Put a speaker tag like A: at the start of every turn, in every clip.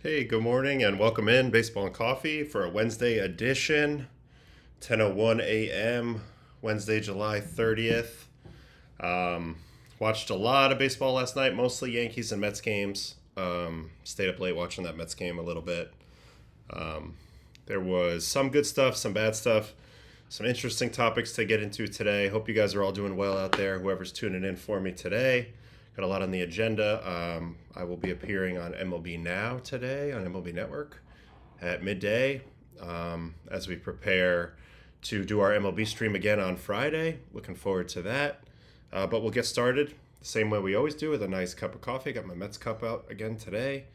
A: Hey, good morning and welcome in Baseball and Coffee for a Wednesday edition, 10:01 a.m., Wednesday, July 30th. Watched a lot of baseball last night, mostly Yankees and Mets games. Stayed up late watching that Mets game a little bit. There was some good stuff, some bad stuff, some interesting topics to get into today. Hope you guys are all doing well out there, whoever's tuning in for me today. Got a lot on the agenda. I will be appearing on MLB Now today on MLB Network at midday as we prepare to do our MLB stream again on Friday. Looking forward to that. But we'll get started the same way we always do with a nice cup of coffee. Got my Mets cup out again today.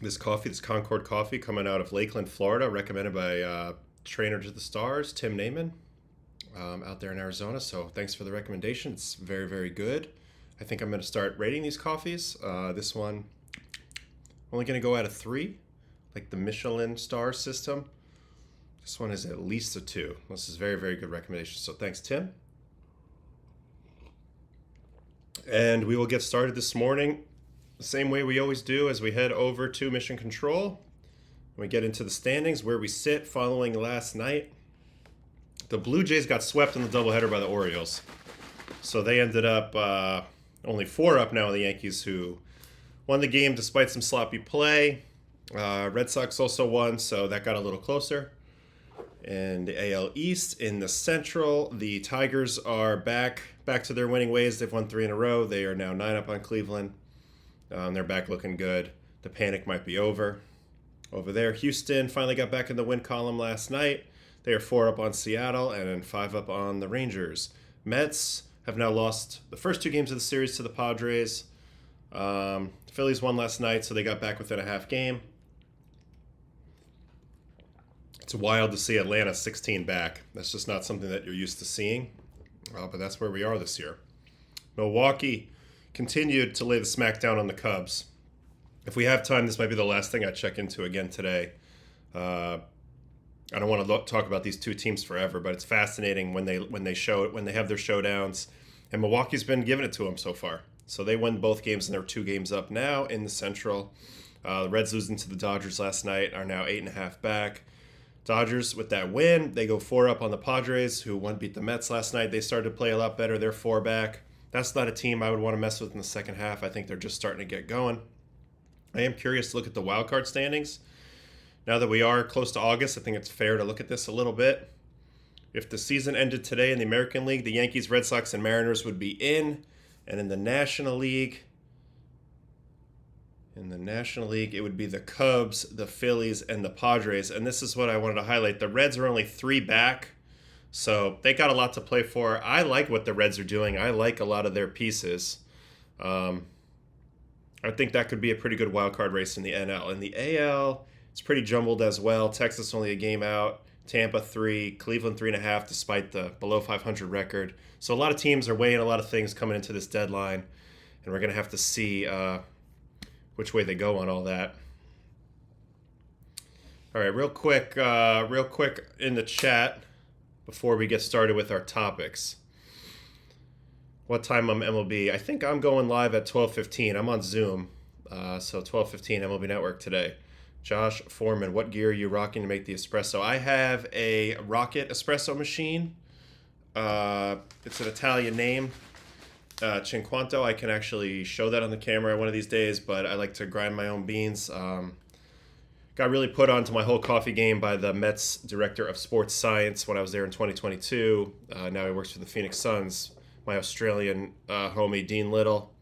A: This Concord Coffee, coming out of Lakeland, Florida, recommended by trainer to the stars, Tim Naiman. Out there in Arizona. So thanks for the recommendation. It's very, very good. I think I'm going to start rating these coffees. This one, only going to go out of 3, like the Michelin star system. This one is at least a 2. This is very, very good recommendation. So thanks, Tim. And we will get started this morning the same way we always do as we head over to Mission Control. We get into the standings where we sit following last night. The Blue Jays got swept in the doubleheader by the Orioles. So they ended up only 4 up now, the Yankees, who won the game despite some sloppy play. Red Sox also won, so that got a little closer. And the AL East, in the Central, the Tigers are back to their winning ways. They've won 3 in a row. They are now 9 up on Cleveland. They're back looking good. The panic might be over there. Houston finally got back in the win column last night. They are 4 up on Seattle and 5 up on the Rangers. Mets have now lost the first 2 games of the series to the Padres. The Phillies won last night, so they got back within a half game. It's wild to see Atlanta 16 back. That's just not something that you're used to seeing, but that's where we are this year. Milwaukee continued to lay the smackdown on the Cubs. If we have time, this might be the last thing I check into again today. I don't want to talk about these 2 teams forever, but it's fascinating when they have their showdowns, and Milwaukee's been giving it to them so far. So they won both games, and they're 2 games up now in the Central. The Reds losing to the Dodgers last night are now 8.5 back. Dodgers with that win, they go 4 up on the Padres, who beat the Mets last night. They started to play a lot better. They're 4 back. That's not a team I would want to mess with in the second half. I think they're just starting to get going. I am curious to look at the wild card standings. Now that we are close to August, I think it's fair to look at this a little bit. If the season ended today in the American League, the Yankees, Red Sox, and Mariners would be in. And in the National League, it would be the Cubs, the Phillies, and the Padres. And this is what I wanted to highlight. The Reds are only 3 back, so they got a lot to play for. I like what the Reds are doing. I like a lot of their pieces. I think that could be a pretty good wild card race in the NL. In the AL, it's pretty jumbled as well. Texas only a game out. Tampa 3, Cleveland 3.5, despite the below 500 record. So a lot of teams are weighing a lot of things coming into this deadline, and we're going to have to see which way they go on all that. All right, real quick in the chat before we get started with our topics. What time on MLB? I think I'm going live at 12:15. I'm on Zoom, so 12:15 MLB Network today. Josh Foreman, what gear are you rocking to make the espresso? I have a Rocket espresso machine. It's an Italian name, Cinquanto. I can actually show that on the camera one of these days, but I like to grind my own beans. Got really put onto my whole coffee game by the Mets director of sports science when I was there in 2022. Now he works for the Phoenix Suns. My Australian homie, Dean Little.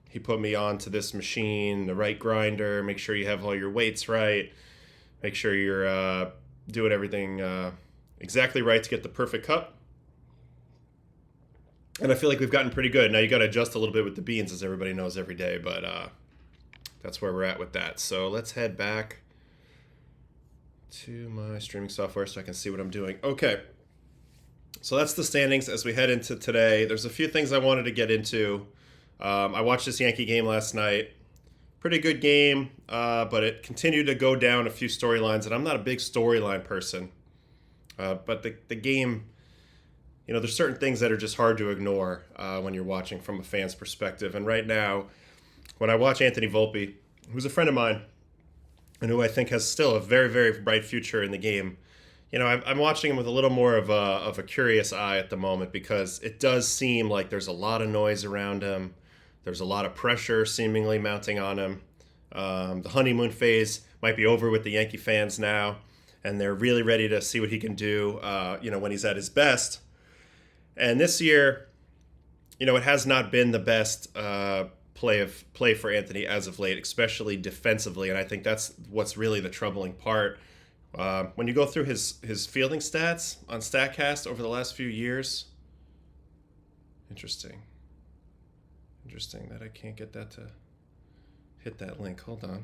A: He put me on to this machine, the right grinder, make sure you have all your weights right, make sure you're doing everything exactly right to get the perfect cup. And I feel like we've gotten pretty good. Now you got to adjust a little bit with the beans, as everybody knows every day, but that's where we're at with that. So let's head back to my streaming software so I can see what I'm doing. Okay. So that's the standings as we head into today. There's a few things I wanted to get into. I watched this Yankee game last night. Pretty good game, but it continued to go down a few storylines, and I'm not a big storyline person. But the game, there's certain things that are just hard to ignore when you're watching from a fan's perspective. And right now, when I watch Anthony Volpe, who's a friend of mine and who I think has still a very, very bright future in the game, I'm watching him with a little more of a curious eye at the moment, because it does seem like there's a lot of noise around him. There's a lot of pressure seemingly mounting on him. The honeymoon phase might be over with the Yankee fans now, and they're really ready to see what he can do, when he's at his best. And this year, it has not been the best play for Anthony as of late, especially defensively, and I think that's what's really the troubling part. When you go through his fielding stats on StatCast over the last few years, interesting that I can't get that to hit that link. Hold on.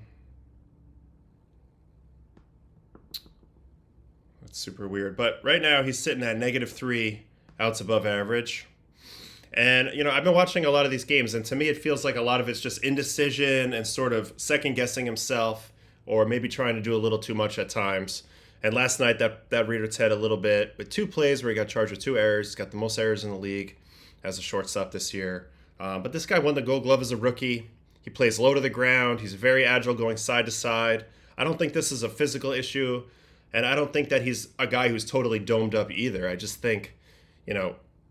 A: That's super weird. But right now he's sitting at -3 outs above average. And, I've been watching a lot of these games, and to me it feels like a lot of it's just indecision and sort of second-guessing himself, or maybe trying to do a little too much at times. And last night that reared its head a little bit with 2 plays where he got charged with 2 errors. He's got the most errors in the league as a shortstop this year. But this guy won the Gold Glove as a rookie. He plays low to the ground. He's very agile going side to side. I don't think this is a physical issue, and I don't think that he's a guy who's totally domed up either. I just think,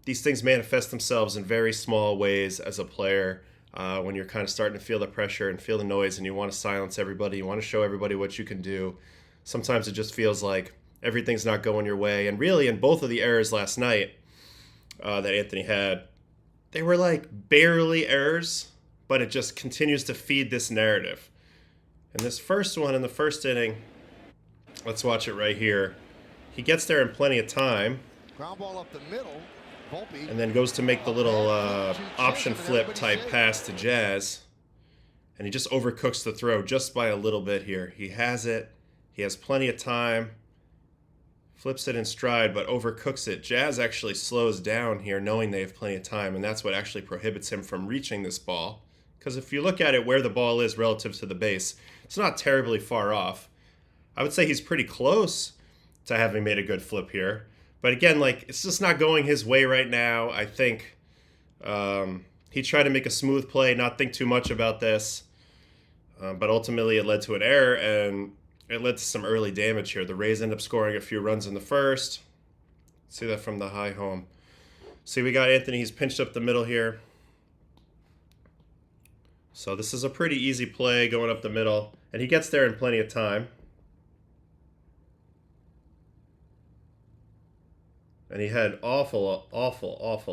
A: these things manifest themselves in very small ways as a player when you're kind of starting to feel the pressure and feel the noise, and you want to silence everybody. You want to show everybody what you can do. Sometimes it just feels like everything's not going your way. And really, in both of the errors last night that Anthony had, they were like barely errors, but it just continues to feed this narrative. And this first one in the first inning, let's watch it right here. He gets there in plenty of time.
B: Ground ball up the middle. Volpe.
A: And then goes to make the little option flip type pass to Jazz. And he just overcooks the throw just by a little bit here. He has it. He has plenty of time. Flips it in stride, but overcooks it. Jazz actually slows down here, knowing they have plenty of time, and that's what actually prohibits him from reaching this ball. Because if you look at it where the ball is relative to the base, it's not terribly far off. I would say he's pretty close to having made a good flip here. But again, it's just not going his way right now. I think he tried to make a smooth play, not think too much about this. But ultimately it led to an error, and it led to some early damage here. The Rays end up scoring a few runs in the first. See that from the high home. See, we got Anthony. He's pinched up the middle here. So this is a pretty easy play going up the middle. And he gets there in plenty of time. And he had awful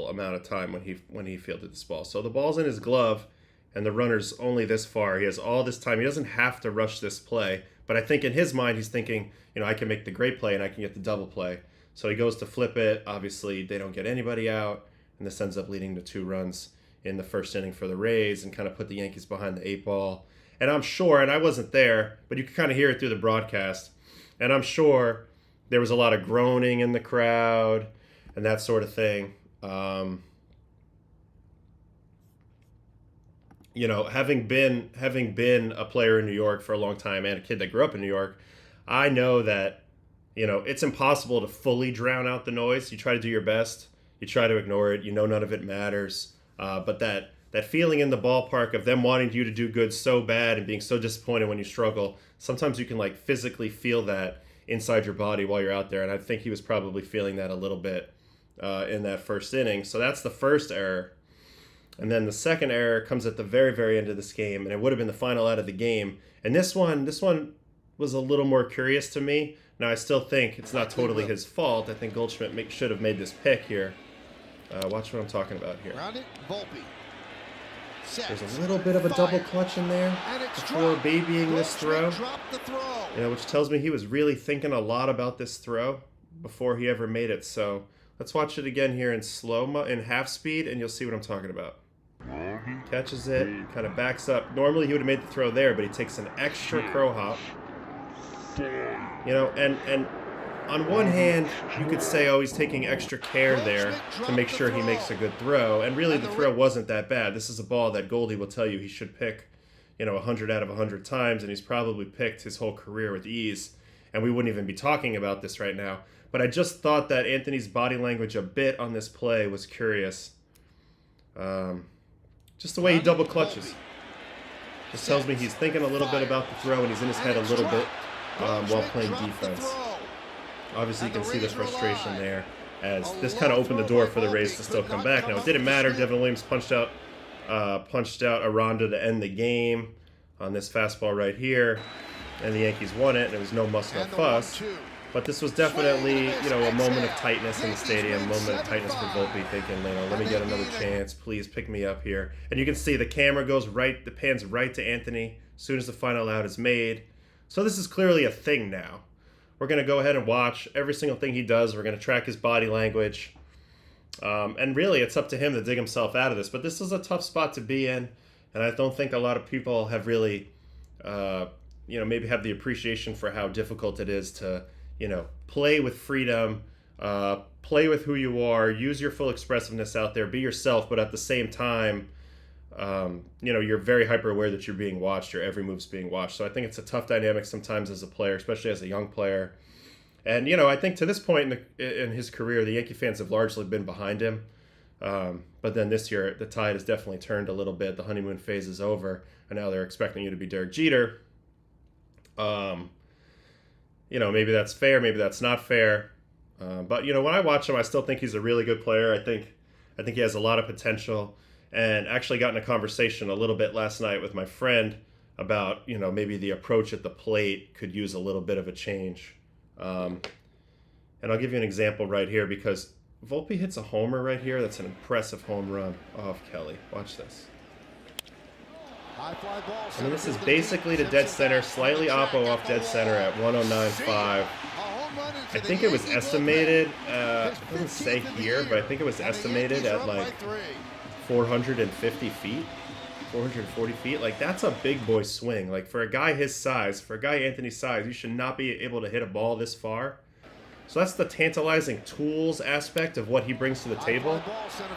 A: amount of time when he fielded this ball. So the ball's in his glove, and the runner's only this far. He has all this time. He doesn't have to rush this play. But I think in his mind, he's thinking, I can make the great play and I can get the double play. So he goes to flip it. Obviously, they don't get anybody out. And this ends up leading to 2 runs in the first inning for the Rays and kind of put the Yankees behind the 8 ball. And I'm sure, and I wasn't there, but you could kind of hear it through the broadcast. And I'm sure there was a lot of groaning in the crowd and that sort of thing. Having been a player in New York for a long time and a kid that grew up in New York, I know that, it's impossible to fully drown out the noise. You try to do your best. You try to ignore it. None of it matters. But that feeling in the ballpark of them wanting you to do good so bad and being so disappointed when you struggle, sometimes you can physically feel that inside your body while you're out there. And I think he was probably feeling that a little bit in that first inning. So that's the first error. And then the second error comes at the very, very end of this game, and it would have been the final out of the game. And this one was a little more curious to me. Now, I still think it's not totally his fault. I think Goldschmidt should have made this pick here. Watch what I'm talking about here. There's a little bit of a double clutch in there before babying this throw, which tells me he was really thinking a lot about this throw before he ever made it. So let's watch it again here in slow-mo, in half speed, and you'll see what I'm talking about. Catches it, kind of backs up. Normally he would have made the throw there, but he takes an extra crow hop. And on one hand, you could say, he's taking extra care there to make sure he makes a good throw. And really, the throw wasn't that bad. This is a ball that Goldie will tell you he should pick, 100 out of 100 times, and he's probably picked his whole career with ease. And we wouldn't even be talking about this right now. But I just thought that Anthony's body language a bit on this play was curious. Just the way he double clutches. Just tells me he's thinking a little bit about the throw and he's in his head a little bit while playing defense. Obviously, you can see the frustration there as this kind of opened the door for the Rays to still come back. Now, it didn't matter. Devin Williams punched out Aranda to end the game on this fastball right here, and the Yankees won it, and there was no muss, no fuss. But this was definitely, a moment of tightness in the stadium, a moment of tightness for Volpe, thinking, let me get another chance. Please pick me up here. And you can see the camera goes right, the pans right to Anthony as soon as the final out is made. So this is clearly a thing now. We're going to go ahead and watch every single thing he does. We're going to track his body language. And really, it's up to him to dig himself out of this. But this is a tough spot to be in. And I don't think a lot of people have really, maybe have the appreciation for how difficult it is to, play with freedom, play with who you are, use your full expressiveness out there, be yourself, but at the same time, you're very hyper aware that you're being watched, your every move's being watched. So I think it's a tough dynamic sometimes as a player, especially as a young player. And, I think to this point in his career, the Yankee fans have largely been behind him. But then this year, the tide has definitely turned a little bit. The honeymoon phase is over, and now they're expecting you to be Derek Jeter. Maybe that's fair, maybe that's not fair. But when I watch him, I still think he's a really good player. I think he has a lot of potential, and actually got in a conversation a little bit last night with my friend about, maybe the approach at the plate could use a little bit of a change. And I'll give you an example right here, because Volpe hits a homer right here. That's an impressive home run off Kelly. Watch this. I mean, this is basically to dead center, slightly oppo off dead center at 109.5. I think it was estimated, it doesn't say here, but I think it was estimated at like 450 feet, 440 feet. Like, that's a big boy swing. Like, for a guy his size, for a guy Anthony's size, you should not be able to hit a ball this far. So that's the tantalizing tools aspect of what he brings to the table.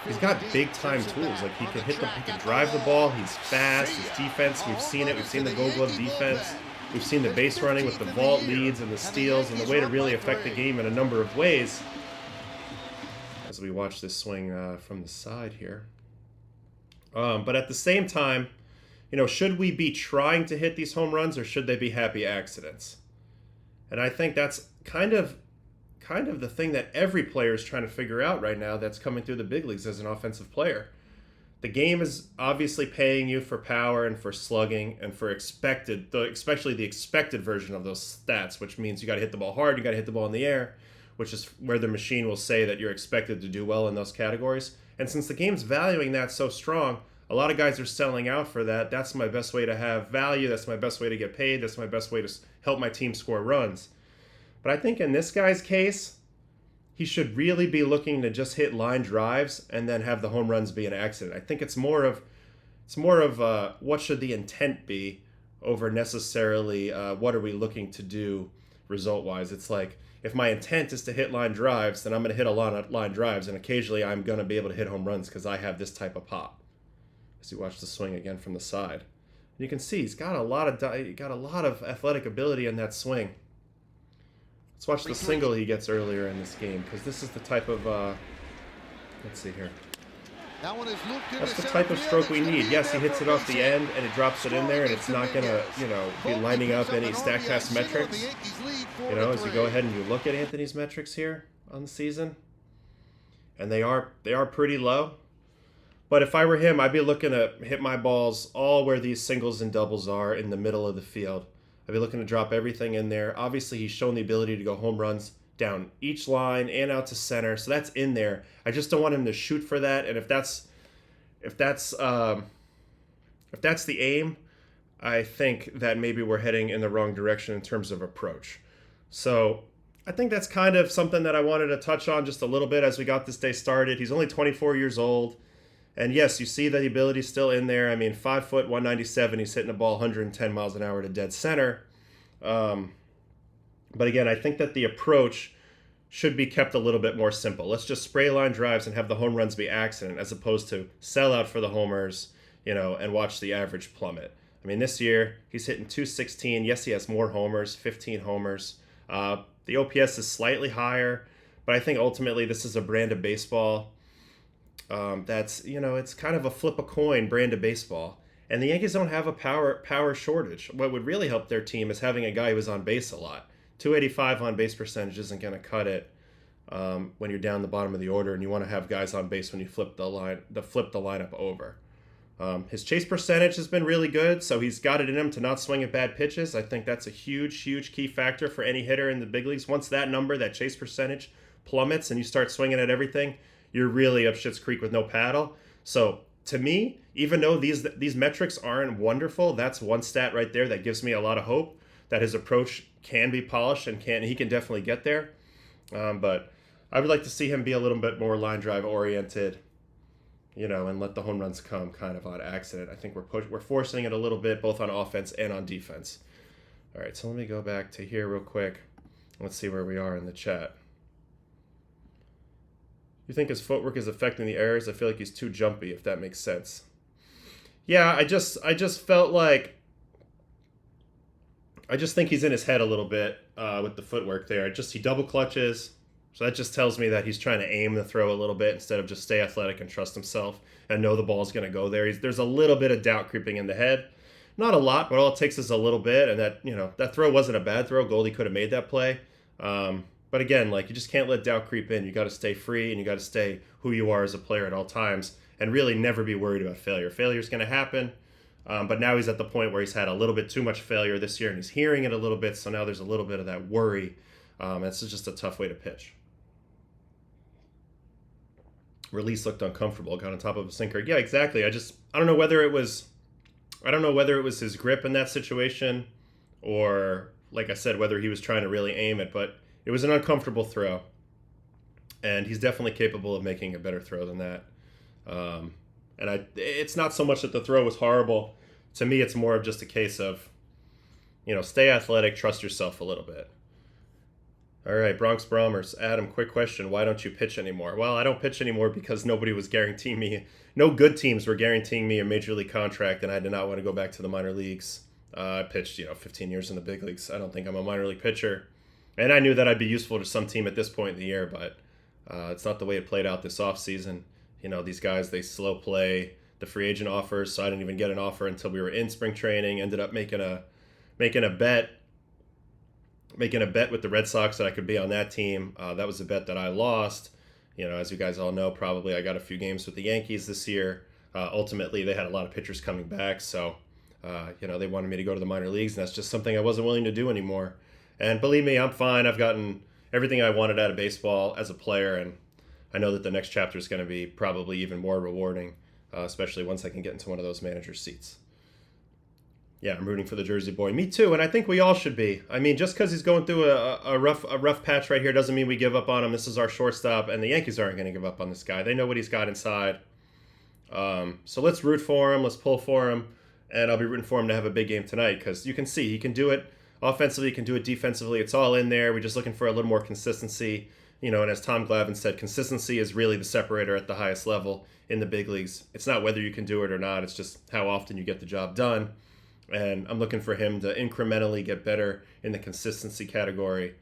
A: He's got big-time tools. Like, he can drive the ball. He's fast. His defense, we've seen it. We've seen the Gold Glove defense. We've seen the base running with the vault leads and the steals and the way to really affect the game in a number of ways. As we watch this swing from the side here. But at the same time, should we be trying to hit these home runs, or should they be happy accidents? And I think that's kind of the thing that every player is trying to figure out right now that's coming through the big leagues as an offensive player. The game is obviously paying you for power and for slugging and for especially the expected version of those stats, which means you got to hit the ball hard, you got to hit the ball in the air, which is where the machine will say that you're expected to do well in those categories. And since the game's valuing that so strong, a lot of guys are selling out for that. That's my best way to have value. That's my best way to get paid. That's my best way to help my team score runs. But I think in this guy's case, he should really be looking to just hit line drives and then have the home runs be an accident. I think it's more of what should the intent be over necessarily what are we looking to do result-wise. It's like, if my intent is to hit line drives, then I'm going to hit a lot of line drives, and occasionally I'm going to be able to hit home runs because I have this type of pop. As you watch the swing again from the side, and you can see he's got a lot of athletic ability in that swing. Let's watch the single he gets earlier in this game, because this is the type of, let's see here. That's the type of stroke we need. Yes, he hits it off the end, and it drops it in there, and it's not going to, be lining up any StatCast metrics. As you go ahead and you look at Anthony's metrics here on the season, and they are pretty low. But if I were him, I'd be looking to hit my balls all where these singles and doubles are in the middle of the field. I'd be looking to drop everything in there. Obviously, he's shown the ability to go home runs down each line and out to center, so that's in there. I just don't want him to shoot for that. And if that's the aim, I think that maybe we're heading in the wrong direction in terms of approach. So I think that's kind of something that I wanted to touch on just a little bit as we got this day started. He's only 24 years old. And yes, you see that the ability's still in there. I mean, 5 foot, 197. He's hitting the ball 110 miles an hour to dead center. But again, I think that the approach should be kept a little bit more simple. Let's just spray line drives and have the home runs be accident, as opposed to sell out for the homers, and watch the average plummet. I mean, this year he's hitting 216. Yes, he has more homers, 15 homers. The OPS is slightly higher, but I think ultimately this is a brand of baseball that's, it's kind of a flip a coin brand of baseball. And the Yankees don't have a power shortage. What would really help their team is having a guy who's on base a lot. 285 on base percentage isn't going to cut it when you're down the bottom of the order, and you want to have guys on base when you flip the lineup over. His chase percentage has been really good, so he's got it in him to not swing at bad pitches. I think that's a huge key factor for any hitter in the big leagues. Once that number, that chase percentage, plummets and you start swinging at everything, you're really up shit's creek with no paddle. So to me, even though these metrics aren't wonderful, that's one stat right there that gives me a lot of hope that his approach can be polished and he can definitely get there. But I would like to see him be a little bit more line drive oriented, and let the home runs come kind of on accident. I think we're forcing it a little bit, both on offense and on defense. All right, so let me go back to here real quick. Let's see where we are in the chat. You think his footwork is affecting the errors? I feel like he's too jumpy, if that makes sense. Yeah, I just felt like, I just think he's in his head a little bit with the footwork there. He double clutches. So that just tells me that he's trying to aim the throw a little bit instead of just stay athletic and trust himself and know the ball's going to go there. There's a little bit of doubt creeping in the head. Not a lot, but all it takes is a little bit. And that throw wasn't a bad throw. Goldie could have made that play. But again, you just can't let doubt creep in. You got to stay free, and you got to stay who you are as a player at all times, and really never be worried about failure. Failure's going to happen, but now he's at the point where he's had a little bit too much failure this year, and he's hearing it a little bit, so now there's a little bit of that worry. It's just a tough way to pitch. Release looked uncomfortable, got on top of a sinker. Yeah, exactly. I don't know whether it was his grip in that situation, or like I said, whether he was trying to really aim it, but it was an uncomfortable throw, and he's definitely capable of making a better throw than that. It's not so much that the throw was horrible. To me, it's more of just a case of, stay athletic, trust yourself a little bit. All right, Bronx Brahmers. Adam, quick question. Why don't you pitch anymore? Well, I don't pitch anymore because nobody was guaranteeing me. No good teams were guaranteeing me a major league contract, and I did not want to go back to the minor leagues. I pitched, 15 years in the big leagues. I don't think I'm a minor league pitcher. And I knew that I'd be useful to some team at this point in the year, but it's not the way it played out this offseason. These guys, they slow play the free agent offers, so I didn't even get an offer until we were in spring training. Ended up making a bet with the Red Sox that I could be on that team. That was a bet that I lost. As you guys all know, probably I got a few games with the Yankees this year. Ultimately, they had a lot of pitchers coming back, so they wanted me to go to the minor leagues, and that's just something I wasn't willing to do anymore. And believe me, I'm fine. I've gotten everything I wanted out of baseball as a player, and I know that the next chapter is going to be probably even more rewarding, especially once I can get into one of those manager seats. Yeah, I'm rooting for the Jersey boy. Me too, and I think we all should be. I mean, just because he's going through a rough patch right here doesn't mean we give up on him. This is our shortstop, and the Yankees aren't going to give up on this guy. They know what he's got inside. So let's root for him. Let's pull for him, and I'll be rooting for him to have a big game tonight because you can see he can do it. Offensively, he can do it defensively. It's all in there. We're just looking for a little more consistency. And as Tom Glavine said, consistency is really the separator at the highest level in the big leagues. It's not whether you can do it or not. It's just how often you get the job done. And I'm looking for him to incrementally get better in the consistency category.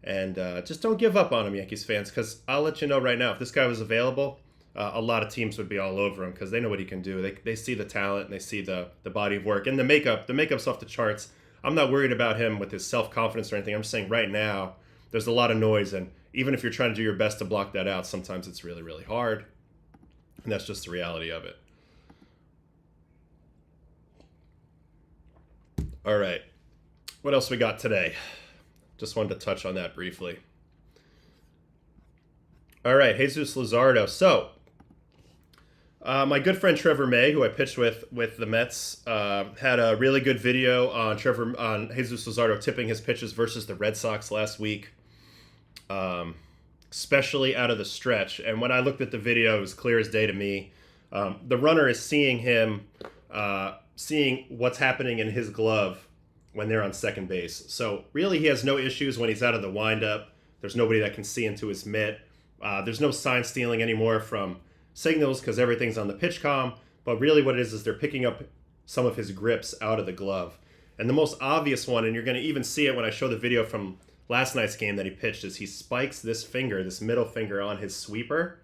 A: And just don't give up on him, Yankees fans, because I'll let you know right now, if this guy was available, a lot of teams would be all over him because they know what he can do. They see the talent and they see the body of work. And the makeup. The makeup's off the charts. I'm not worried about him with his self-confidence or anything. I'm just saying right now, there's a lot of noise. And even if you're trying to do your best to block that out, sometimes it's really, really hard. And that's just the reality of it. All right. What else we got today? Just wanted to touch on that briefly. All right, Jesus Luzardo. So, my good friend Trevor May, who I pitched with the Mets, had a really good video on Jesus Luzardo tipping his pitches versus the Red Sox last week, especially out of the stretch. And when I looked at the video, it was clear as day to me. The runner is seeing him, seeing what's happening in his glove when they're on second base. So really, he has no issues when he's out of the windup. There's nobody that can see into his mitt. There's no sign stealing anymore from signals because everything's on the pitch comm. But really what it is they're picking up some of his grips out of the glove. And the most obvious one, and you're going to even see it when I show the video from last night's game that he pitched is he spikes this finger, this middle finger on his sweeper.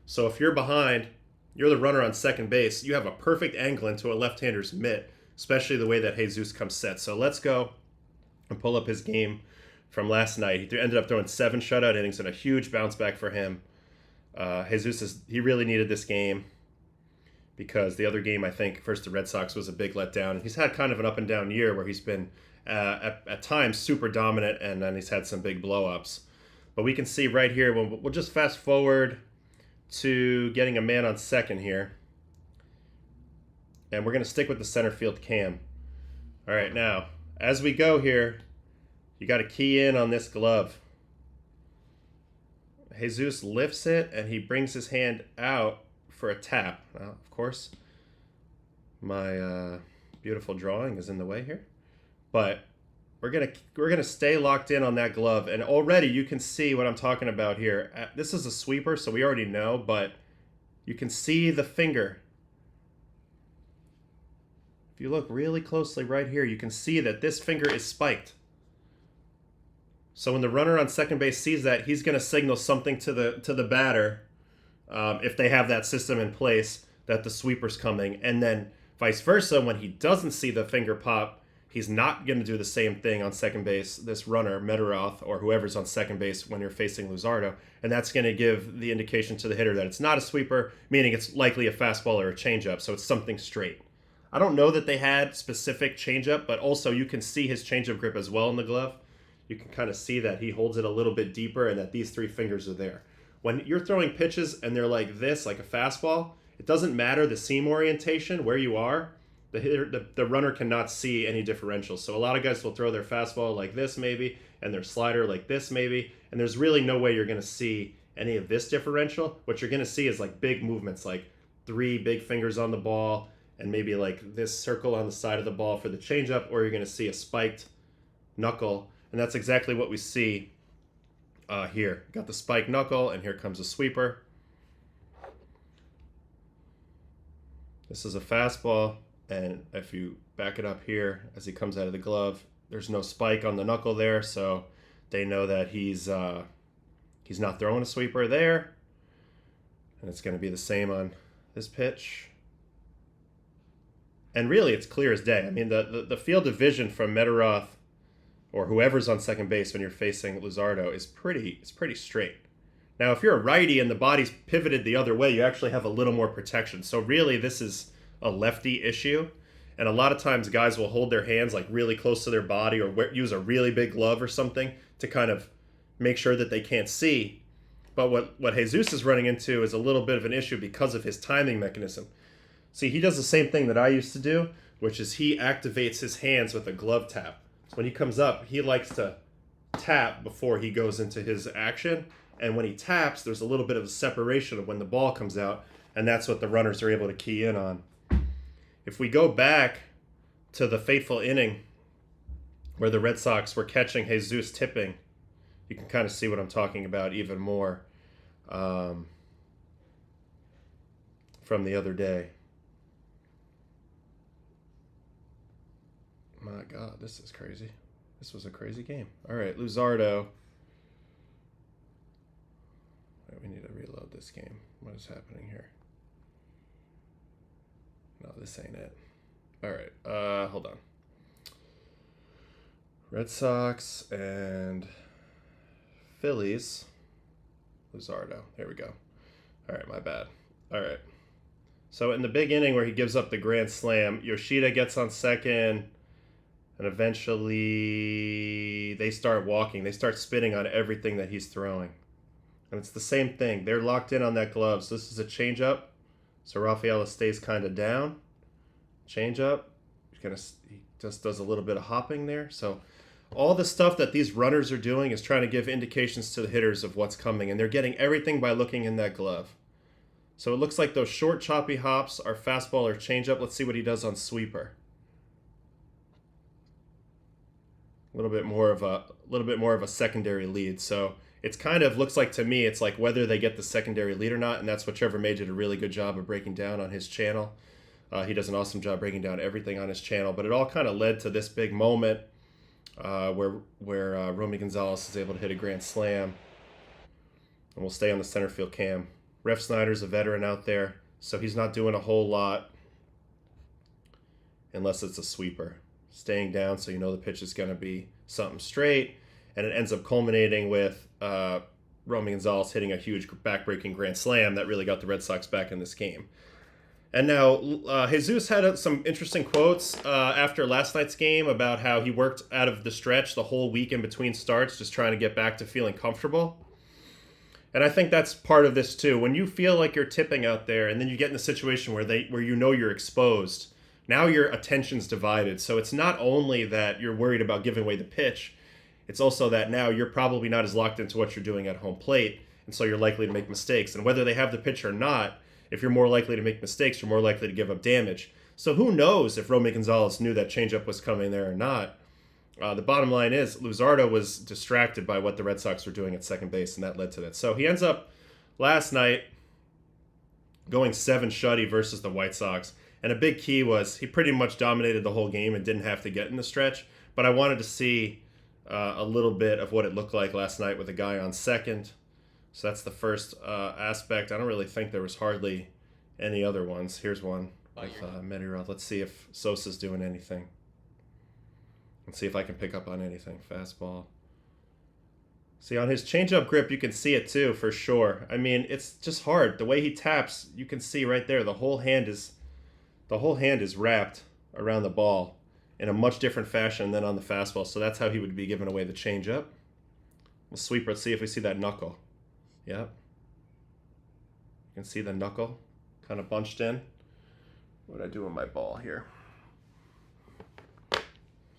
A: So if you're behind, you're the runner on second base, you have a perfect angle into a left-hander's mitt, especially the way that Jesus comes set. So let's go and pull up his game from last night. He ended up throwing 7 shutout innings and a huge bounce back for him. He really needed this game because the other game, I think, versus the Red Sox was a big letdown. He's had kind of an up and down year where he's been at times super dominant, and then he's had some big blow-ups. But we can see right here, we'll just fast forward to getting a man on second here. And we're going to stick with the center field cam. All right, now, as we go here, you got to key in on this glove. Jesus lifts it, and he brings his hand out for a tap. Now, of course, my beautiful drawing is in the way here. But we're gonna stay locked in on that glove, and already you can see what I'm talking about here. This is a sweeper, so we already know, but you can see the finger. If you look really closely right here, you can see that this finger is spiked. So when the runner on second base sees that, he's going to signal something to the batter, if they have that system in place, that the sweeper's coming. And then vice versa, when he doesn't see the finger pop, he's not going to do the same thing on second base, this runner, Meteroth, or whoever's on second base when you're facing Luzardo. And that's going to give the indication to the hitter that it's not a sweeper, meaning it's likely a fastball or a changeup, so it's something straight. I don't know that they had specific changeup, but also you can see his changeup grip as well in the glove. You can kind of see that he holds it a little bit deeper and that these 3 fingers are there. When you're throwing pitches and they're like this, like a fastball, it doesn't matter the seam orientation, where you are. The runner cannot see any differentials. So a lot of guys will throw their fastball like this maybe, and their slider like this maybe, and there's really no way you're going to see any of this differential. What you're going to see is like big movements, like 3 big fingers on the ball, and maybe like this circle on the side of the ball for the changeup, or you're going to see a spiked knuckle. And that's exactly what we see here. Got the spiked knuckle, and here comes a sweeper. This is a fastball, and if you back it up here as he comes out of the glove, there's no spike on the knuckle there, so they know that he's not throwing a sweeper there. And it's going to be the same on this pitch. And really, it's clear as day. I mean, the field of vision from Meteroth or whoever's on second base when you're facing Luzardo is pretty straight. Now, if you're a righty and the body's pivoted the other way, you actually have a little more protection. So really, this is a lefty issue. And a lot of times guys will hold their hands like really close to their body, or use a really big glove or something to kind of make sure that they can't see. But what Jesus is running into is a little bit of an issue because of his timing mechanism. See, he does the same thing that I used to do, which is he activates his hands with a glove tap. So when he comes up, he likes to tap before he goes into his action. And when he taps, there's a little bit of a separation of when the ball comes out, and that's what the runners are able to key in on. If we go back to the fateful inning where the Red Sox were catching Jesus tipping, you can kind of see what I'm talking about even more from the other day. My God, this is crazy. This was a crazy game. All right, Luzardo. We need to reload this game. What is happening here? No, this ain't it. All right, hold on. Red Sox and Phillies. Luzardo. Here we go. All right, my bad. All right. So in the big inning where he gives up the grand slam, Yoshida gets on second, and eventually they start walking. They start spinning on everything that he's throwing. And it's the same thing. They're locked in on that glove. So this is a changeup. So Rafaela stays kind of down. Changeup. He just does a little bit of hopping there. So all the stuff that these runners are doing is trying to give indications to the hitters of what's coming. And they're getting everything by looking in that glove. So it looks like those short, choppy hops are fastball or changeup. Let's see what he does on sweeper. A little bit more of a secondary lead. So it's kind of looks like to me, it's like whether they get the secondary lead or not, and that's what Trevor May did a really good job of breaking down on his channel. He does an awesome job breaking down everything on his channel, but it all kind of led to this big moment where Romy Gonzalez is able to hit a grand slam. And we'll stay on the center field cam. Ref Snyder's a veteran out there, so he's not doing a whole lot unless it's a sweeper. Staying down so you know the pitch is going to be something straight, and it ends up culminating with Romy Gonzalez hitting a huge back-breaking grand slam that really got the Red Sox back in this game. And now Jesus had some interesting quotes after last night's game about how he worked out of the stretch the whole week in between starts, just trying to get back to feeling comfortable. And I think that's part of this too. When you feel like you're tipping out there, and then you get in a situation where you know you're exposed, now your attention's divided. So it's not only that you're worried about giving away the pitch, it's also that now you're probably not as locked into what you're doing at home plate, and so you're likely to make mistakes. And whether they have the pitch or not, if you're more likely to make mistakes, you're more likely to give up damage. So who knows if Romy Gonzalez knew that changeup was coming there or not. The bottom line is Luzardo was distracted by what the Red Sox were doing at second base, and that led to that. So he ends up last night going 7 shutty versus the White Sox. And a big key was he pretty much dominated the whole game and didn't have to get in the stretch. But I wanted to see a little bit of what it looked like last night with a guy on second. So that's the first aspect. I don't really think there was hardly any other ones. Here's one with Medirod. Let's see if Sosa's doing anything. Let's see if I can pick up on anything. Fastball. See, on his changeup grip, you can see it too, for sure. I mean, it's just hard. The way he taps, you can see right there. The whole hand is wrapped around the ball in a much different fashion than on the fastball. So that's how he would be giving away the changeup. We'll sweep. Let's see if we see that knuckle. Yep. You can see the knuckle kind of bunched in. What did I do with my ball here?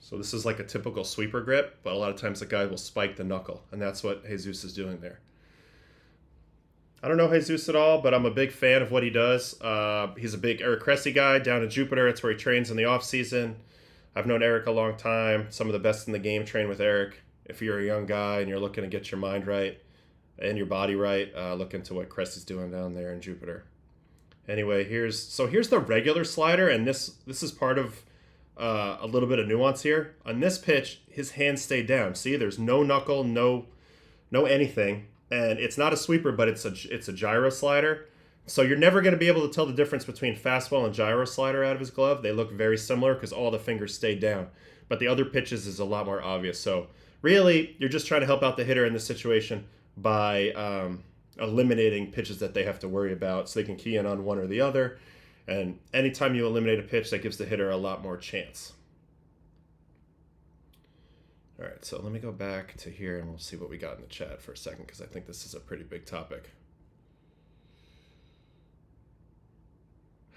A: So this is like a typical sweeper grip, but a lot of times the guy will spike the knuckle, and that's what Jesus is doing there. I don't know Jesus at all, but I'm a big fan of what he does. He's a big Eric Cressy guy down in Jupiter. That's where he trains in the off-season. I've known Eric a long time. Some of the best in the game train with Eric. If you're a young guy and you're looking to get your mind right and your body right, look into what Cressy's doing down there in Jupiter. Anyway, here's the regular slider, and this is part of a little bit of nuance here. On this pitch, his hands stayed down. See, there's no knuckle, no anything, and it's not a sweeper, but it's a gyro slider. So you're never going to be able to tell the difference between fastball and gyro slider out of his glove. They look very similar because all the fingers stayed down. But the other pitches is a lot more obvious. So really, you're just trying to help out the hitter in this situation by eliminating pitches that they have to worry about so they can key in on one or the other. And anytime you eliminate a pitch, that gives the hitter a lot more chance. All right, so let me go back to here and we'll see what we got in the chat for a second because I think this is a pretty big topic.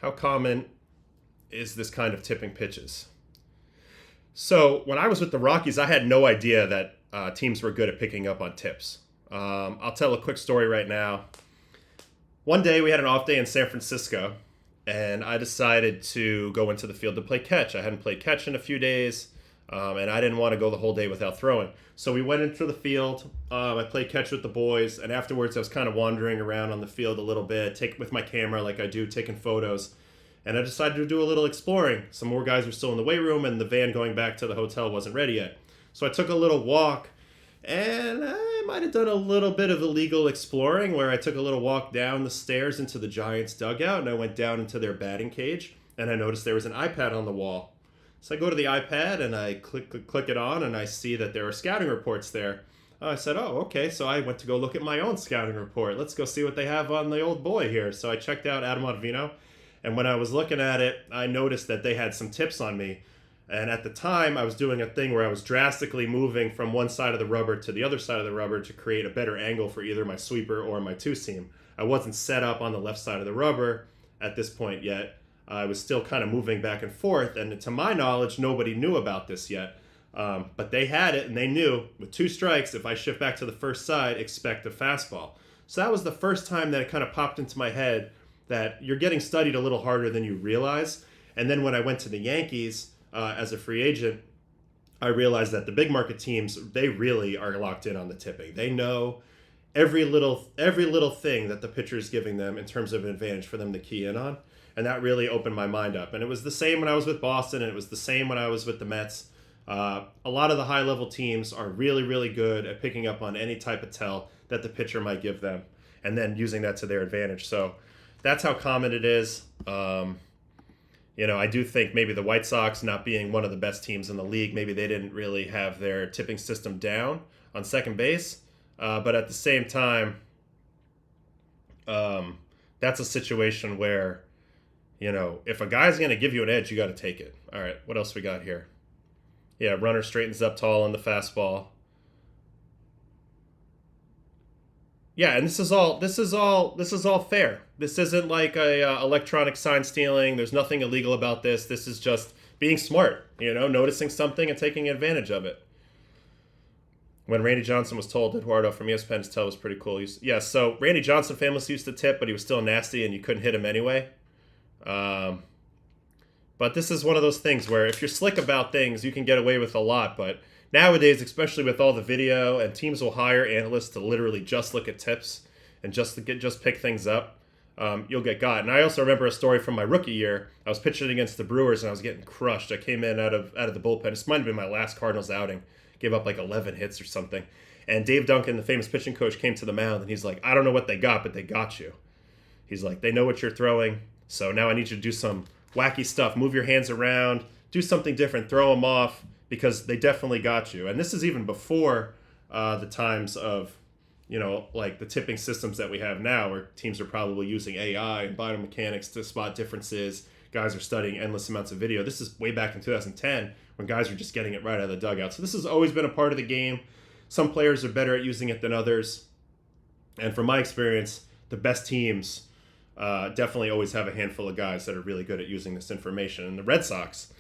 A: How common is this kind of tipping pitches? So when I was with the Rockies, I had no idea that teams were good at picking up on tips. I'll tell a quick story right now. One day we had an off day in San Francisco, and I decided to go into the field to play catch. I hadn't played catch in a few days, and I didn't want to go the whole day without throwing. So we went into the field. I played catch with the boys, and afterwards I was kind of wandering around on the field a little bit, with my camera like I do, taking photos. And I decided to do a little exploring. Some more guys were still in the weight room, and the van going back to the hotel wasn't ready yet. So I took a little walk, and I might have done a little bit of illegal exploring where I took a little walk down the stairs into the Giants dugout, and I went down into their batting cage, and I noticed there was an iPad on the wall. So I go to the iPad, and I click it on, and I see that there are scouting reports there. I said, oh, okay, so I went to go look at my own scouting report. Let's go see what they have on the old boy here. So I checked out Adam Ottavino, and when I was looking at it, I noticed that they had some tips on me. And at the time, I was doing a thing where I was drastically moving from one side of the rubber to the other side of the rubber to create a better angle for either my sweeper or my two-seam. I wasn't set up on the left side of the rubber at this point yet. I was still kind of moving back and forth, and to my knowledge, nobody knew about this yet. But they had it, and they knew with 2 strikes, if I shift back to the first side, expect a fastball. So that was the first time that it kind of popped into my head that you're getting studied a little harder than you realize. And then when I went to the Yankees as a free agent, I realized that the big market teams, they really are locked in on the tipping. They know every little thing that the pitcher is giving them in terms of an advantage for them to key in on. And that really opened my mind up. And it was the same when I was with Boston, and it was the same when I was with the Mets. A lot of the high-level teams are really, really good at picking up on any type of tell that the pitcher might give them and then using that to their advantage. So that's how common it is. I do think maybe the White Sox, not being one of the best teams in the league, maybe they didn't really have their tipping system down on second base. But at the same time, that's a situation where, if a guy's going to give you an edge, you got to take it. All right, what else we got here? Yeah, runner straightens up tall on the fastball. Yeah, and this is all fair. This isn't like a electronic sign stealing. There's nothing illegal about this. This is just being smart, noticing something and taking advantage of it. When Randy Johnson was told, Eduardo from ESPN's tell was pretty cool. So Randy Johnson famously used to tip, but he was still nasty and you couldn't hit him anyway. But this is one of those things where if you're slick about things, you can get away with a lot. But nowadays, especially with all the video, and teams will hire analysts to literally just look at tips and just pick things up, you'll get got. And I also remember a story from my rookie year. I was pitching against the Brewers and I was getting crushed. I came in out of the bullpen. This might have been my last Cardinals outing. Gave up like 11 hits or something. And Dave Duncan, the famous pitching coach, came to the mound and he's like, I don't know what they got, but they got you. He's like, they know what you're throwing. So now I need you to do some wacky stuff. Move your hands around. Do something different. Throw them off because they definitely got you. And this is even before the times of, like the tipping systems that we have now where teams are probably using AI and biomechanics to spot differences. Guys are studying endless amounts of video. This is way back in 2010 when guys were just getting it right out of the dugout. So this has always been a part of the game. Some players are better at using it than others. And from my experience, the best teams definitely always have a handful of guys that are really good at using this information. And the Red Sox,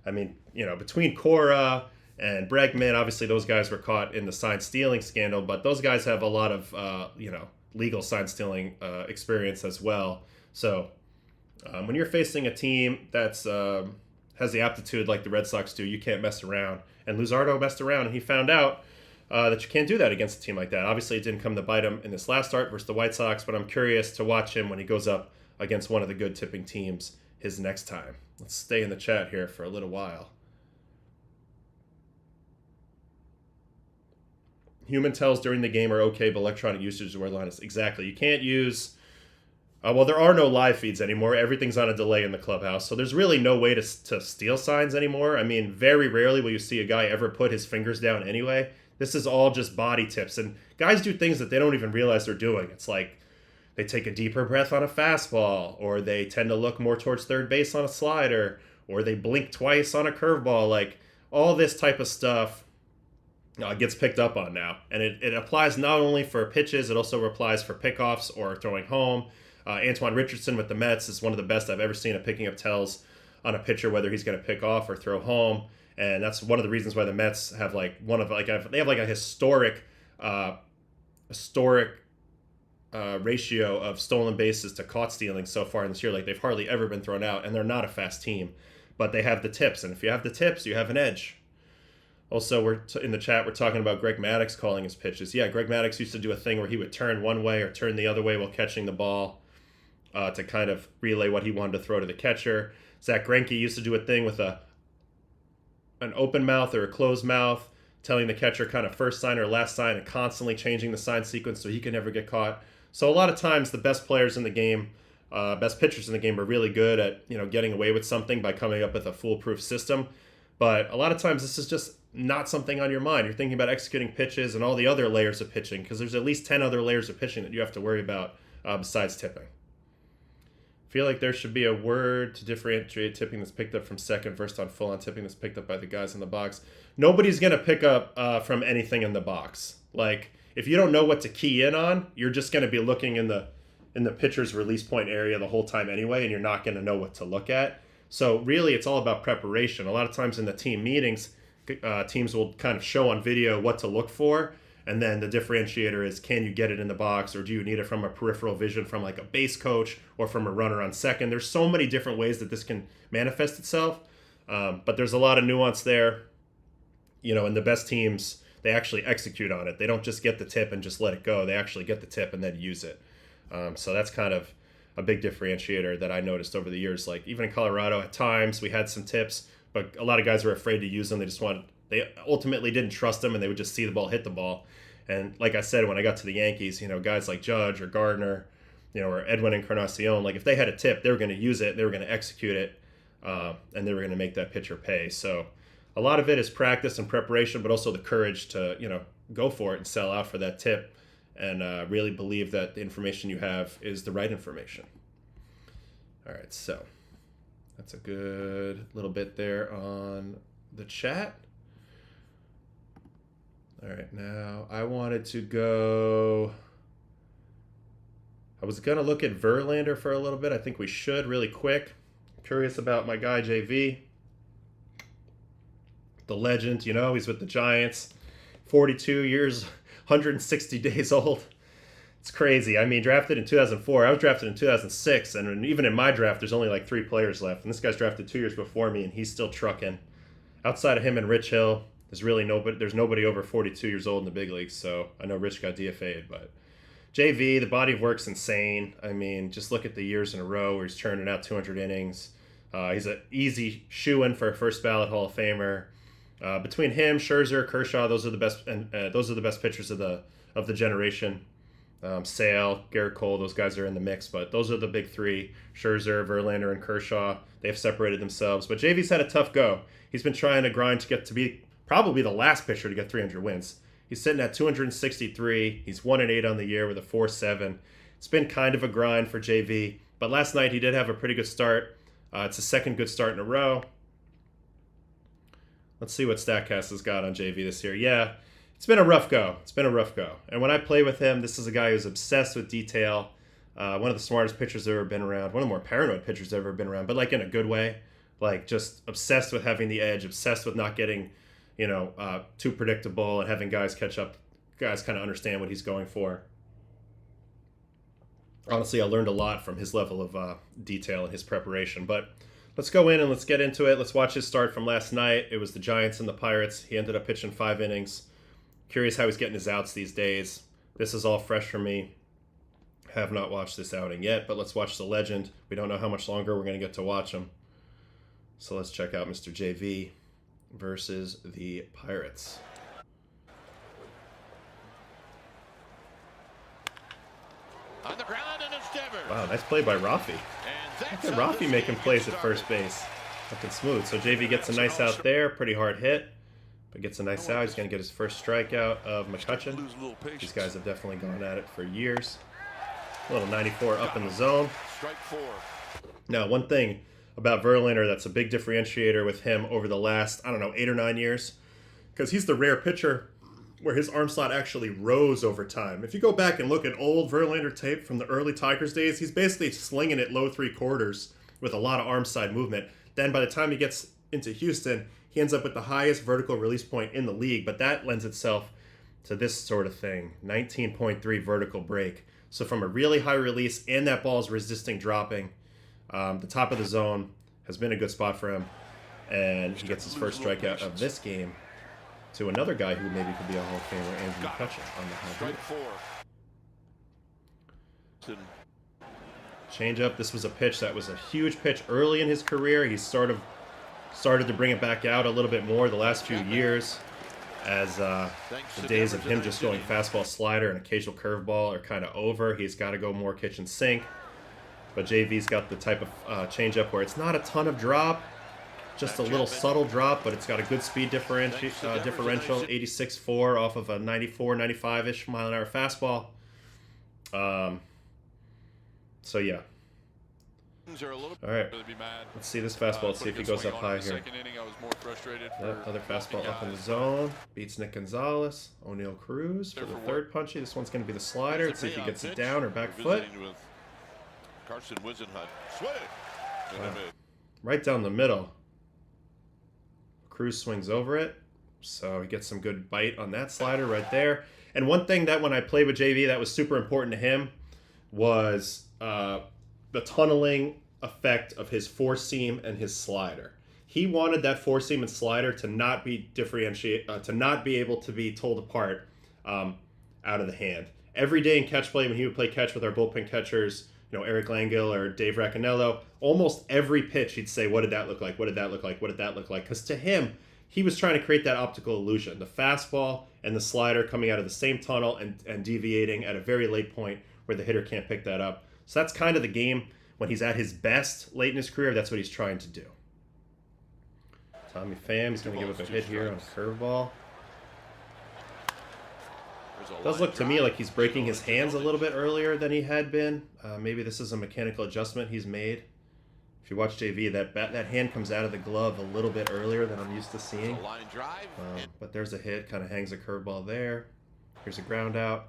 A: between Cora and Bregman, obviously those guys were caught in the sign stealing scandal, but those guys have a lot of, legal sign stealing experience as well. So when you're facing a team that's has the aptitude like the Red Sox do, you can't mess around. And Luzardo messed around, and he found out that you can't do that against a team like that. Obviously, it didn't come to bite him in this last start versus the White Sox, but I'm curious to watch him when he goes up against one of the good tipping teams his next time. Let's stay in the chat here for a little while. Human tells during the game are okay, but electronic usage is where the line is. Exactly. You can't use... there are no live feeds anymore. Everything's on a delay in the clubhouse. So there's really no way to steal signs anymore. Very rarely will you see a guy ever put his fingers down anyway. This is all just body tips. And guys do things that they don't even realize they're doing. It's like they take a deeper breath on a fastball, or they tend to look more towards third base on a slider, or they blink twice on a curveball. Like all this type of stuff gets picked up on now. And it applies not only for pitches, it also applies for pickoffs or throwing home. Antoine Richardson with the Mets is one of the best I've ever seen at picking up tells on a pitcher, whether he's going to pick off or throw home. And that's one of the reasons why the Mets have they have a historic ratio of stolen bases to caught stealing so far in this year. Like they've hardly ever been thrown out, and they're not a fast team, but they have the tips. And if you have the tips, you have an edge. Also, in the chat, we're talking about Greg Maddux calling his pitches. Yeah, Greg Maddux used to do a thing where he would turn one way or turn the other way while catching the ball to kind of relay what he wanted to throw to the catcher. Zach Greinke used to do a thing with an open mouth or a closed mouth, telling the catcher kind of first sign or last sign and constantly changing the sign sequence so he can never get caught. So a lot of times the best players in the game, best pitchers in the game are really good at getting away with something by coming up with a foolproof system. But a lot of times this is just not something on your mind. You're thinking about executing pitches and all the other layers of pitching because there's at least 10 other layers of pitching that you have to worry about besides tipping. I feel like there should be a word to differentiate tipping that's picked up from second versus on full on tipping that's picked up by the guys in the box. Nobody's going to pick up from anything in the box. Like if you don't know what to key in on, you're just going to be looking in the pitcher's release point area the whole time anyway, and you're not going to know what to look at. So really it's all about preparation. A lot of times in the team meetings, teams will kind of show on video what to look for, and then the differentiator is, can you get it in the box, or do you need it from a peripheral vision from like a base coach or from a runner on second? There's so many different ways that this can manifest itself, but there's a lot of nuance there. And the best teams, they actually execute on it. They don't just get the tip and just let it go. They actually get the tip and then use it. So that's kind of a big differentiator that I noticed over the years. Like even in Colorado, at times we had some tips, but a lot of guys were afraid to use them. They just wanted they ultimately didn't trust him, and they would just see the ball hit the ball. And like I said, when I got to the Yankees, guys like Judge or Gardner, or Edwin Encarnacion, like if they had a tip, they were going to use it, they were going to execute it, and they were going to make that pitcher pay. So a lot of it is practice and preparation, but also the courage to, go for it and sell out for that tip, and really believe that the information you have is the right information. All right, so that's a good little bit there on the chat. All right, now I wanted to go... I was going to look at Verlander for a little bit. I think we should really quick. Curious about my guy, JV. The legend, he's with the Giants. 42 years, 160 days old. It's crazy. I mean, drafted in 2004. I was drafted in 2006, and even in my draft, there's only like 3 players left. And this guy's drafted 2 years before me, and he's still trucking. Outside of him and Rich Hill, there's nobody over 42 years old in the big leagues. So I know Rich got DFA'd, but JV, the body of work's insane. I mean, just look at the years in a row where he's churning out 200 innings. He's an easy shoo-in for a first ballot Hall of Famer. Between him, Scherzer, Kershaw, those are the best, and those are the best pitchers of the generation. Sale, Garrett Cole, those guys are in the mix, but those are the big 3: Scherzer, Verlander, and Kershaw. They've separated themselves, but JV's had a tough go. He's been trying to grind to get to be probably the last pitcher to get 300 wins. He's sitting at 263. He's 1-8 on the year with a 4.7. It's been kind of a grind for JV, but last night he did have a pretty good start. It's a second good start in a row. Let's see what StatCast has got on JV this year. Yeah, it's been a rough go. And when I play with him, this is a guy who's obsessed with detail. One of the smartest pitchers I've ever been around. One of the more paranoid pitchers I've ever been around, but like in a good way. Like just obsessed with having the edge, obsessed with not getting too predictable and having guys catch up, guys kind of understand what he's going for. Honestly, I learned a lot from his level of detail and his preparation. But let's go in and let's get into it. Let's watch his start from last night. It was the Giants and the Pirates. He ended up pitching 5 innings. Curious how he's getting his outs these days. This is all fresh for me. Have not watched this outing yet, but let's watch the legend. We don't know how much longer we're going to get to watch him. So let's check out Mr. JV versus the Pirates.
C: On the ground and it's Devers.
A: Wow, nice play by Rafi. Look at Rafi making plays at first base. Looking smooth. So JV gets a nice out there. Pretty hard hit, but gets a nice out. He's going to get his first strikeout of McCutchen. These guys have definitely gone at it for years. A little 94 up in the zone.
C: Strike 4.
A: Now, one thing about Verlander that's a big differentiator with him over the last, 8 or 9 years, because he's the rare pitcher where his arm slot actually rose over time. If you go back and look at old Verlander tape from the early Tigers days, he's basically slinging it low 3/4 with a lot of arm side movement. Then by the time he gets into Houston, he ends up with the highest vertical release point in the league, but that lends itself to this sort of thing, 19.3 vertical break. So from a really high release and that ball's resisting dropping, the top of the zone has been a good spot for him, and he gets his first strikeout of this game to another guy who maybe could be a Hall of Famer, Andrew McCutchen, on the high.
C: Strike 4.
A: Change up. This was a pitch that was a huge pitch early in his career. He's sort of started to bring it back out a little bit more the last few years, as the days of him just going fastball, slider, and occasional curveball are kind of over. He's got to go more kitchen sink. But JV's got the type of changeup where it's not a ton of drop, just a little subtle drop, but it's got a good speed differential, 86.4 off of a 94, 95-ish mile-an-hour fastball. So, yeah. All right. Let's see this fastball. Let's see if he goes up high here. Other fastball up in the zone. Beats Nick Gonzalez. O'Neal Cruz for the third punchy. This one's going to be the slider. Let's see if he gets it down or back foot. Right down the middle. Cruz swings over it. So he gets some good bite on that slider right there. And one thing that when I played with JV that was super important to him was the tunneling effect of his four seam and his slider. He wanted that four seam and slider to not be to not be able to be told apart out of the hand. Every day in catch play, when he would play catch with our bullpen catchers, Eric Langell or Dave Raccanello, almost every pitch he'd say, "What did that look like? What did that look like? What did that look like?" Because to him, he was trying to create that optical illusion. The fastball and the slider coming out of the same tunnel and deviating at a very late point where the hitter can't pick that up. So that's kind of the game when he's at his best late in his career. That's what he's trying to do. Tommy Pham is going to give up a hit here on a curveball. It does look to me like he's breaking his hands a little bit earlier than he had been. Maybe this is a mechanical adjustment he's made. If you watch JV, that hand comes out of the glove a little bit earlier than I'm used to seeing. But there's a hit, kind of hangs a curveball there. Here's a ground out.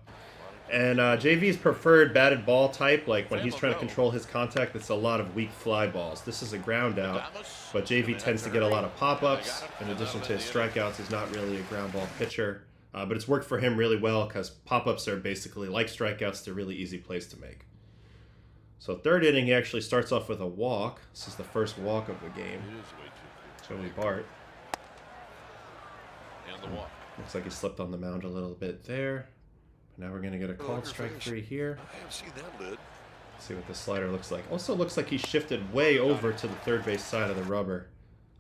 A: And JV's preferred batted ball type, like when he's trying to control his contact, it's a lot of weak fly balls. This is a ground out, but JV tends to get a lot of pop-ups. In addition to his strikeouts, he's not really a ground ball pitcher. But it's worked for him really well because pop-ups are basically like strikeouts. They're really easy plays to make. So third inning, he actually starts off with a walk. This is the first walk of the game. Joey Bart. Looks like he slipped on the mound a little bit there. But now we're going to get a called strike 3 here.
B: I haven't seen that lid.
A: See what the slider looks like. Also looks like he shifted way over to the third base side of the rubber.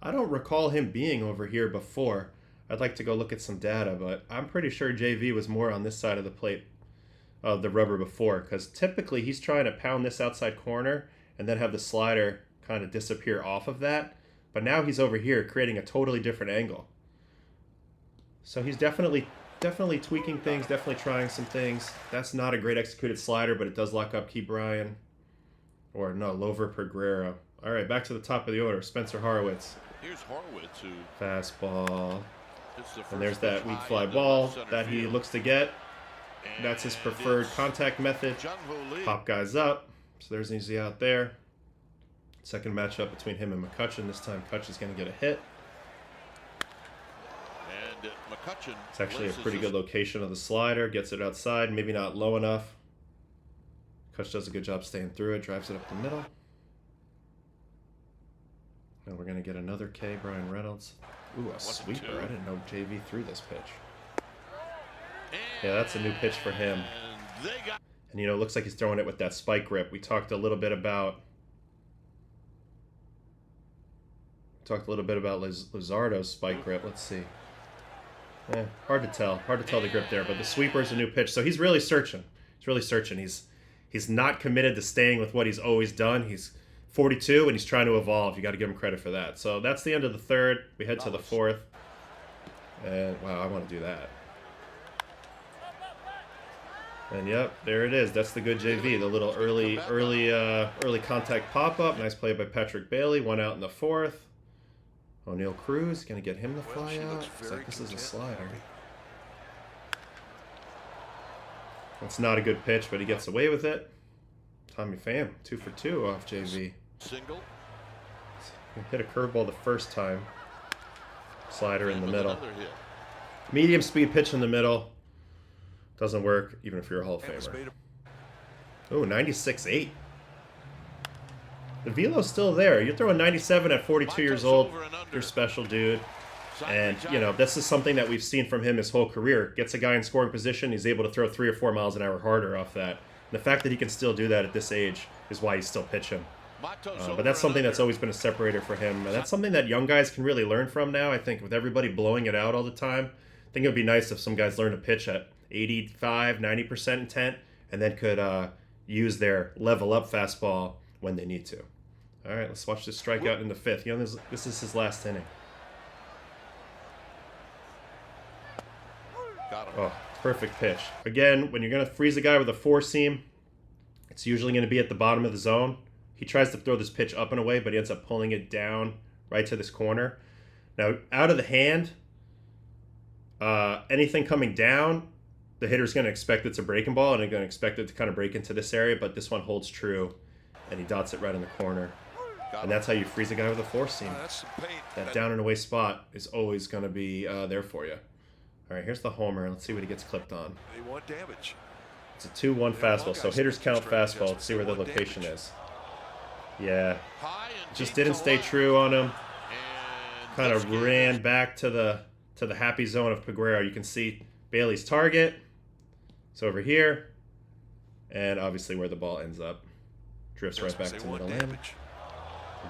A: I don't recall him being over here before. I'd like to go look at some data, but I'm pretty sure JV was more on this side of the plate of the rubber before, because typically he's trying to pound this outside corner and then have the slider kind of disappear off of that. But now he's over here creating a totally different angle. So he's definitely tweaking things, definitely trying some things. That's not a great executed slider, but it does lock up Key Bryan. Or no, Lover Pereira. All right, back to the top of the order. Spencer Horwitz.
C: Here's Horwitz, who
A: fastball. And there's that weak fly ball that he looks to get. That's his preferred contact method. Pop guys up. So there's an easy out there. Second matchup between him and McCutchen. This time Kutch is going to get a hit.
C: And McCutchen.
A: It's actually a pretty good location of the slider. Gets it outside. Maybe not low enough. Kutch does a good job staying through it. Drives it up the middle. And we're going to get another K. Brian Reynolds. Ooh, a sweeper. I didn't know JV threw this pitch. Yeah, that's a new pitch for him. And, you know, it looks like he's throwing it with that spike grip. We talked a little bit about Luzardo's spike grip. Let's see. Hard to tell. Hard to tell the grip there, but the sweeper is a new pitch. So he's really searching. He's not committed to staying with what he's always done. He's 42 and he's trying to evolve. You got to give him credit for that. So that's the end of the third. We head to the fourth. And wow, I want to do that. And yep, there it is. That's the good JV. The little early contact pop-up. Nice play by Patrick Bailey. One out in the fourth. O'Neal Cruz going to get him to fly out. Looks like this is a slider. That's not a good pitch, but he gets away with it. Tommy Pham, 2 for 2 off JV.
C: Single.
A: He hit a curveball the first time. Slider in the middle. Medium speed pitch in the middle. Doesn't work, even if you're a Hall of Famer. Oh, 96.8. The velo's still there. You're throwing 97 at 42 years old. You're special, dude. And, you know, this is something that we've seen from him his whole career. Gets a guy in scoring position, he's able to throw 3 or 4 miles an hour harder off that. And the fact that he can still do that at this age is why he's still pitching. But that's something that's always been a separator for him. And that's something that young guys can really learn from now. I think with everybody blowing it out all the time, I think it would be nice if some guys learn to pitch at 85, 90% intent, and then could use their level up fastball when they need to. All right, let's watch this strikeout in the fifth. You know, this is his last inning. Oh, perfect pitch. Again, when you're going to freeze a guy with a four-seam, it's usually going to be at the bottom of the zone. He tries to throw this pitch up and away, but he ends up pulling it down right to this corner. Now, out of the hand, anything coming down, the hitter's going to expect it's a breaking ball, and they're going to expect it to kind of break into this area, but this one holds true, and he dots it right in the corner. And that's how you freeze a guy with a four-seam. That down and away spot is always going to be there for you. All right, here's the homer. Let's see what he gets clipped on.
B: They want damage.
A: It's a 2-1 fastball, so hitters count fastball. Let's see where the location is. Yeah, just didn't stay true on him. Kind of ran back to the happy zone of Peguero. You can see Bailey's target. It's over here, and obviously where the ball ends up. Drifts right back to middle in.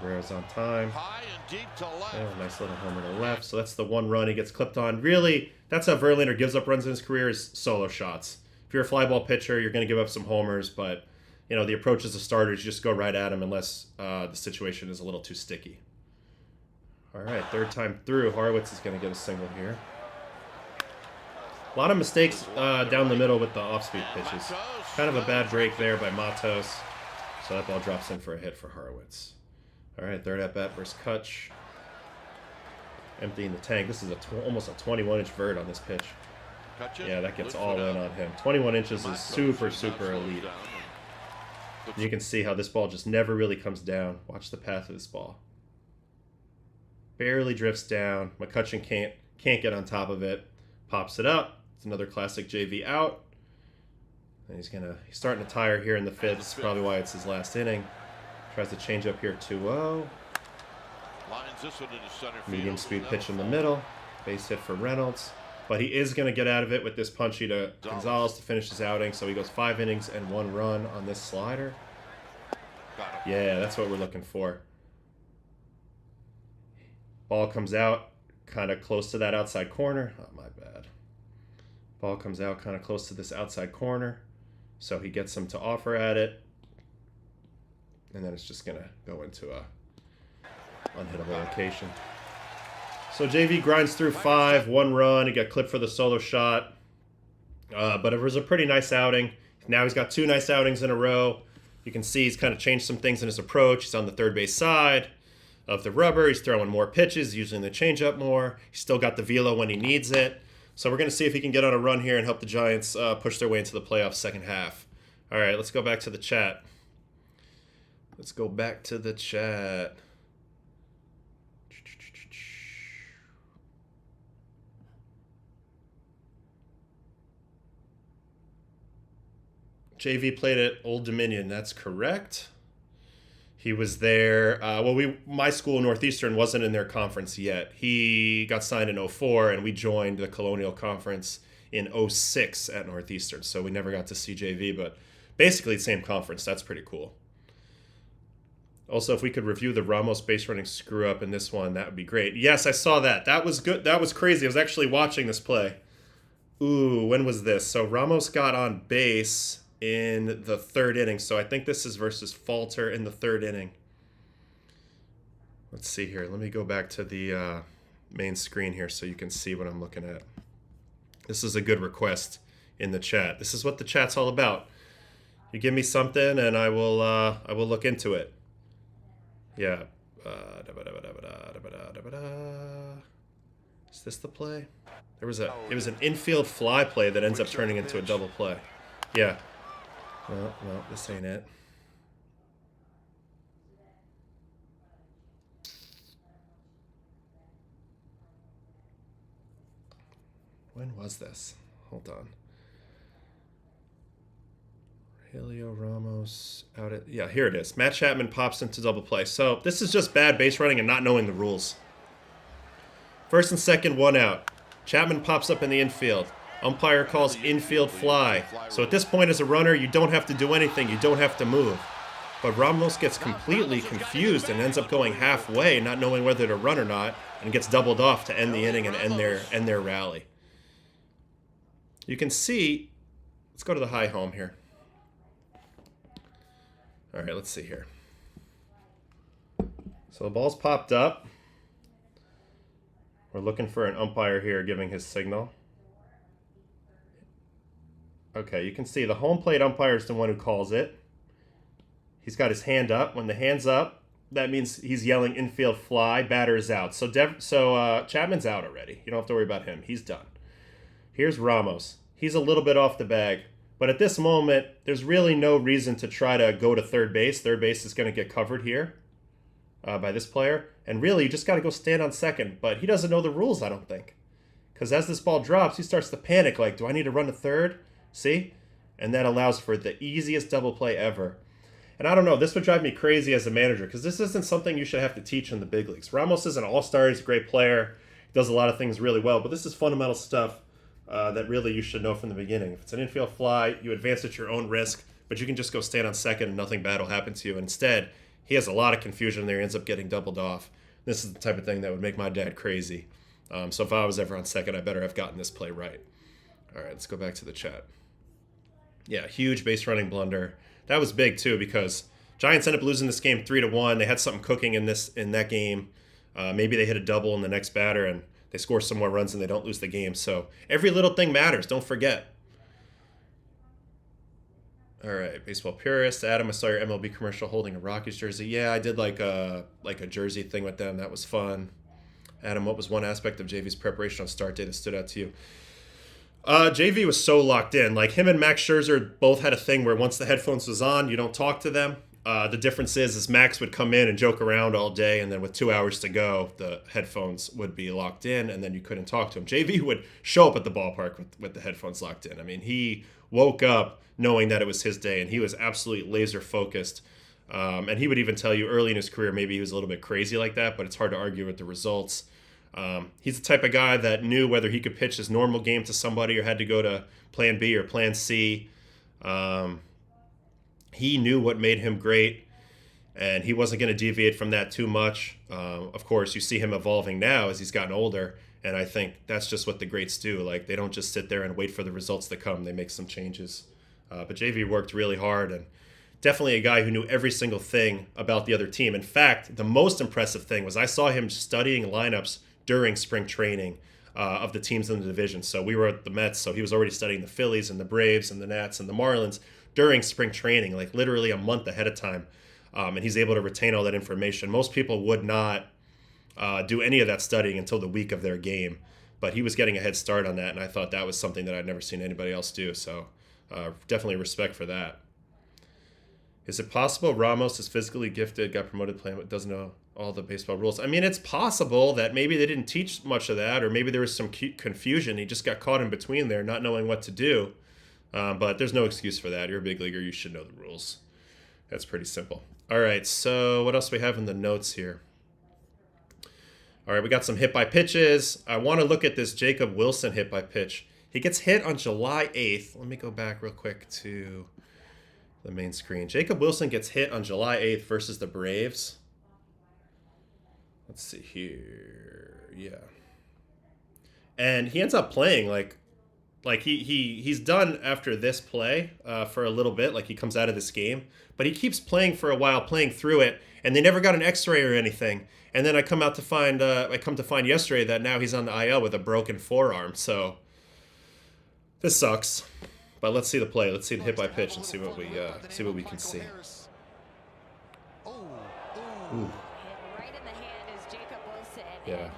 A: Cabrera's on time.
C: High and deep to left.
A: Oh, nice little homer to left. So that's the one run he gets clipped on. Really, that's how Verlander gives up runs in his career, is solo shots. If you're a fly ball pitcher, you're going to give up some homers, but you know the approach as a starter is you just go right at him unless the situation is a little too sticky. All right, third time through, Horwitz is going to get a single here. A lot of mistakes down the middle with the off-speed pitches. Kind of a bad break there by Matos. So that ball drops in for a hit for Horwitz. All right, third at-bat versus Kutch. Emptying the tank. This is almost a 21-inch vert on this pitch. Yeah, that gets all in on him. 21 inches is super, super elite. You can see how this ball just never really comes down. Watch the path of this ball. Barely drifts down. McCutcheon can't get on top of it. Pops it up. It's another classic JV out. And he's starting to tire here in the fifth. This is probably why it's his last inning. Tries to change up here 2-0. Medium speed pitch in the middle. Base hit for Reynolds. But he is going to get out of it with this punchy to Gonzalez to finish his outing. So he goes 5 innings and 1 run on this slider. Yeah, that's what we're looking for. Ball comes out kind of close to that outside corner. Oh, my bad. Ball comes out kind of close to this outside corner. So he gets him to offer at it. And then it's just going to go into a unhittable location. So JV grinds through 5, 1 run. He got clipped for the solo shot. But it was a pretty nice outing. Now he's got 2 nice outings in a row. You can see he's kind of changed some things in his approach. He's on the third base side of the rubber. He's throwing more pitches, using the changeup more. He's still got the velo when he needs it. So we're going to see if he can get on a run here and help the Giants push their way into the playoffs second half. All right, let's go back to the chat. Let's go back to the chat. JV played at Old Dominion. That's correct. He was there. My school, Northeastern, wasn't in their conference yet. He got signed in 04, and we joined the Colonial Conference in 06 at Northeastern. So we never got to see JV, but basically the same conference. That's pretty cool. Also, if we could review the Ramos base running screw up in this one, that would be great. Yes, I saw that. That was good. That was crazy. I was actually watching this play. Ooh, when was this? So Ramos got on base in the 3rd inning. So I think this is versus Falter in the 3rd inning. Let's see here. Let me go back to the main screen here so you can see what I'm looking at. This is a good request in the chat. This is what the chat's all about. You give me something and I will look into it. Yeah. Is this the play? It was an infield fly play that ends up turning into a double play. Yeah. No, this ain't it. When was this? Hold on. Helio Ramos out at... Yeah, here it is. Matt Chapman pops into double play. So this is just bad base running and not knowing the rules. 1st and 2nd, 1 out. Chapman pops up in the infield. Umpire calls infield fly. So at this point as a runner, you don't have to do anything. You don't have to move. But Ramos gets completely confused and ends up going halfway, not knowing whether to run or not, and gets doubled off to end the inning and end their rally. You can see... Let's go to the high home here. All right, let's see here. So the ball's popped up. We're looking for an umpire here giving his signal. Okay, you can see the home plate umpire is the one who calls it. He's got his hand up. When the hand's up, that means he's yelling infield fly, batter is out. So Chapman's out already. You don't have to worry about him. He's done. Here's Ramos. He's a little bit off the bag. But at this moment, there's really no reason to try to go to third base. Third base is going to get covered here by this player. And really, you just got to go stand on second. But he doesn't know the rules, I don't think. Because as this ball drops, he starts to panic, like, do I need to run to third? See? And that allows for the easiest double play ever. And I don't know, this would drive me crazy as a manager because this isn't something you should have to teach in the big leagues. Ramos is an all-star. He's a great player. He does a lot of things really well. But this is fundamental stuff that really you should know from the beginning. If it's an infield fly, you advance at your own risk, but you can just go stand on second and nothing bad will happen to you. And instead, he has a lot of confusion there. He ends up getting doubled off. This is the type of thing that would make my dad crazy. So if I was ever on second, I better have gotten this play right. All right, let's go back to the chat. Yeah, huge base running blunder. That was big too because Giants end up losing this game 3-1. They had something cooking in that game. Maybe they hit a double in the next batter and they score some more runs and they don't lose the game. So every little thing matters. Don't forget. All right, baseball purist. Adam, I saw your MLB commercial holding a Rockies jersey. Yeah, I did like a jersey thing with them. That was fun. Adam, what was one aspect of JV's preparation on start day that stood out to you? JV was so locked in. Like him and Max Scherzer both had a thing where once the headphones was on, you don't talk to them. The difference is Max would come in and joke around all day, and then with 2 hours to go, the headphones would be locked in, and then you couldn't talk to him. JV would show up at the ballpark with the headphones locked in. I mean, he woke up knowing that it was his day, and he was absolutely laser focused. And he would even tell you early in his career maybe he was a little bit crazy like that, but it's hard to argue with the results. He's the type of guy that knew whether he could pitch his normal game to somebody or had to go to plan B or plan C. He knew what made him great, and he wasn't going to deviate from that too much. Of course, you see him evolving now as he's gotten older, and I think that's just what the greats do. Like, they don't just sit there and wait for the results to come. They make some changes. But JV worked really hard, and definitely a guy who knew every single thing about the other team. In fact, the most impressive thing was I saw him studying lineups during spring training of the teams in the division. So we were at the Mets, so he was already studying the Phillies and the Braves and the Nats and the Marlins during spring training, like literally a month ahead of time. And he's able to retain all that information. Most people would not do any of that studying until the week of their game, but he was getting a head start on that, and I thought that was something that I'd never seen anybody else do. So definitely respect for that. Is it possible Ramos is physically gifted, got promoted playing, but doesn't know all the baseball rules? I mean, it's possible that maybe they didn't teach much of that, or maybe there was some confusion. He just got caught in between there, not knowing what to do. But there's no excuse for that. You're a big leaguer. You should know the rules. That's pretty simple. All right, so what else do we have in the notes here? All right, we got some hit by pitches. I want to look at this Jacob Wilson hit by pitch. He gets hit on July 8th. Let me go back real quick to the main screen. Jacob Wilson gets hit on July 8th versus the Braves. Let's see here. Yeah. And he ends up playing like he's done after this play for a little bit. Like he comes out of this game, but he keeps playing for a while, playing through it, and they never got an X-ray or anything. And then I come to find yesterday that now he's on the IL with a broken forearm. So this sucks. But let's see the play. Let's see the hit by pitch and see what we can see. Ooh. Yeah.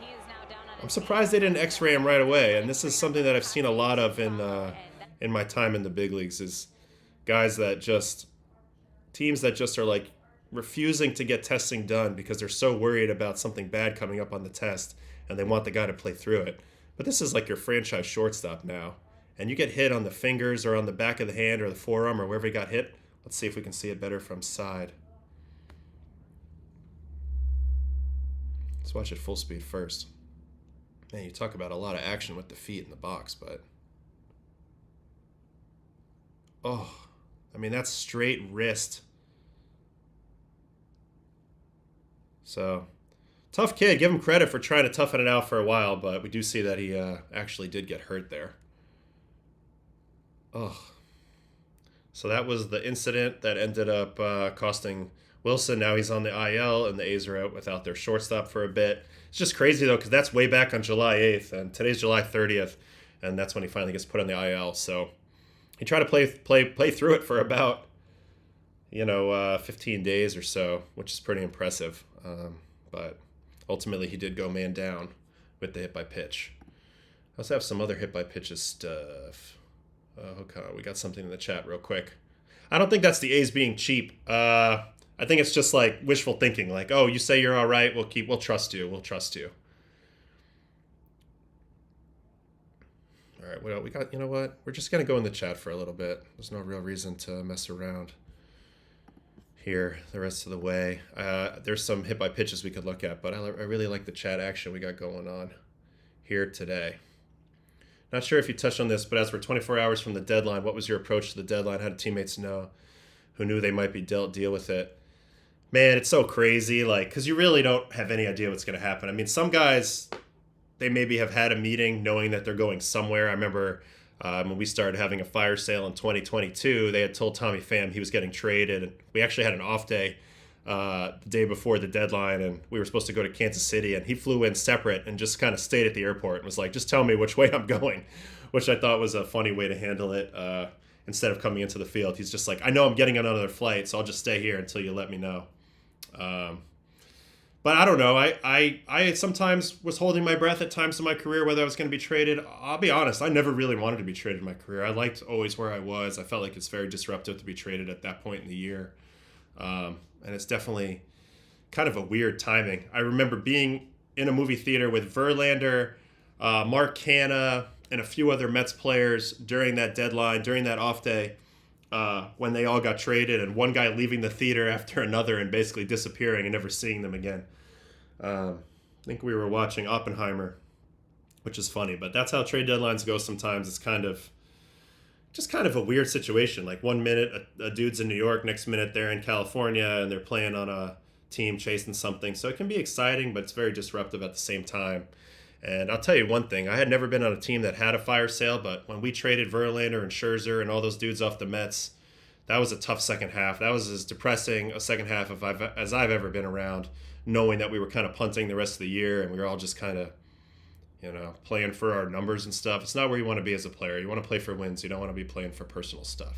A: I'm surprised they didn't X-ray him right away. And this is something that I've seen a lot of in my time in the big leagues, is guys that teams that just are like refusing to get testing done because they're so worried about something bad coming up on the test and they want the guy to play through it. But this is like your franchise shortstop now, and you get hit on the fingers or on the back of the hand or the forearm or wherever he got hit. Let's see if we can see it better from side. Let's watch it full speed first. Man, you talk about a lot of action with the feet in the box, but I mean, that's straight wrist. So, tough kid. Give him credit for trying to toughen it out for a while, but we do see that he actually did get hurt there. So that was the incident that ended up costing Wilson. Now he's on the IL, and the A's are out without their shortstop for a bit. It's just crazy, though, because that's way back on July 8th, and today's July 30th, and that's when he finally gets put on the IL. So he tried to play through it for about 15 days or so, which is pretty impressive. But ultimately, he did go man down with the hit by pitch. I also have some other hit by pitches stuff. Okay, we got something in the chat real quick. I don't think that's the A's being cheap. I think it's just like wishful thinking. Like, oh, you say you're all right, we'll trust you. We'll trust you. All right, well, we got, you know what? We're just going to go in the chat for a little bit. There's no real reason to mess around here the rest of the way. There's some hit by pitches we could look at, but I really like the chat action we got going on here today. Not sure if you touched on this, but as we're 24 hours from the deadline, what was your approach to the deadline? How did teammates know who knew they might be dealt deal with it? Man, it's so crazy, like, because you really don't have any idea what's going to happen. I mean, some guys, they maybe have had a meeting knowing that they're going somewhere. I remember when we started having a fire sale in 2022, they had told Tommy Pham he was getting traded. And we actually had an off day the day before the deadline, and we were supposed to go to Kansas City, and he flew in separate and just kind of stayed at the airport and was like, just tell me which way I'm going, which I thought was a funny way to handle it. Instead of coming into the field, he's just like, I know I'm getting another flight, so I'll just stay here until you let me know. But I don't know. I sometimes was holding my breath at times in my career whether I was going to be traded. I'll be honest, I never really wanted to be traded in my career. I liked always where I was. I felt like it's very disruptive to be traded at that point in the year. And it's definitely kind of a weird timing. I remember being in a movie theater with Verlander, Mark Canha, and a few other Mets players during that deadline, during that off day, when they all got traded, and one guy leaving the theater after another and basically disappearing and never seeing them again. I think we were watching Oppenheimer, which is funny, but that's how trade deadlines go sometimes. It's kind of a weird situation. Like 1 minute a dude's in New York, next minute they're in California and they're playing on a team chasing something. So it can be exciting, but it's very disruptive at the same time. And I'll tell you one thing, I had never been on a team that had a fire sale, but when we traded Verlander and Scherzer and all those dudes off the Mets, that was a tough second half. That was as depressing a second half as I've ever been around, knowing that we were kind of punting the rest of the year and we were all just kind of, playing for our numbers and stuff. It's not where you want to be as a player. You want to play for wins. You don't want to be playing for personal stuff.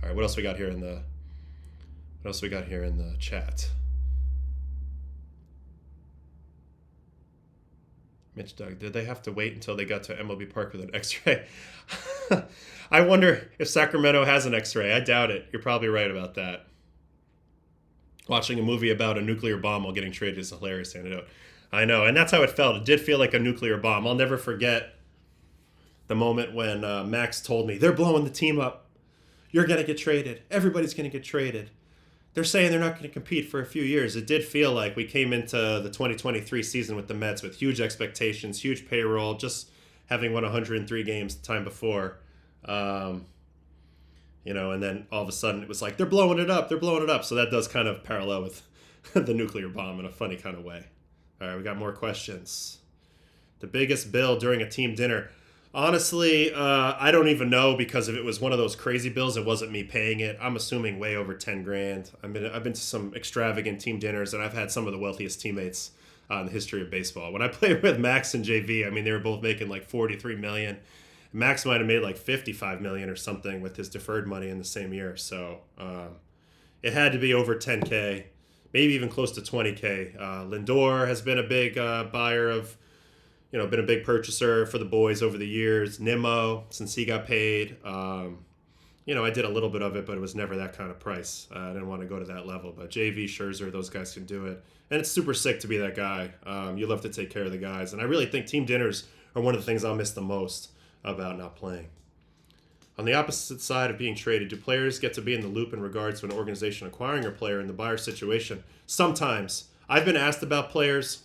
A: All right, what else we got here in the chat? Mitch Doug, did they have to wait until they got to MLB Park with an X-ray? I wonder if Sacramento has an X-ray. I doubt it. You're probably right about that. Watching a movie about a nuclear bomb while getting traded is a hilarious anecdote. I know, and that's how it felt. It did feel like a nuclear bomb. I'll never forget the moment when Max told me, they're blowing the team up. You're going to get traded. Everybody's going to get traded. They're saying they're not going to compete for a few years. It did feel like we came into the 2023 season with the Mets with huge expectations, huge payroll, just having won 103 games the time before. And then all of a sudden it was like, they're blowing it up. So that does kind of parallel with the nuclear bomb in a funny kind of way. All right, we got more questions. The biggest bill during a team dinner. Honestly, I don't even know, because if it was one of those crazy bills, it wasn't me paying it. I'm assuming way over 10 grand. I've been to some extravagant team dinners, and I've had some of the wealthiest teammates in the history of baseball. When I played with Max and JV, I mean, they were both making like $43 million. Max might have made like $55 million or something with his deferred money in the same year. So it had to be over 10K, maybe even close to 20K. Lindor has been a big buyer of, been a big purchaser for the boys over the years. Nimmo, since he got paid. I did a little bit of it, but it was never that kind of price. I didn't want to go to that level. But JV, Scherzer, those guys can do it. And it's super sick to be that guy. You love to take care of the guys. And I really think team dinners are one of the things I'll miss the most about not playing. On the opposite side of being traded, do players get to be in the loop in regards to an organization acquiring a player in the buyer situation? Sometimes. I've been asked about players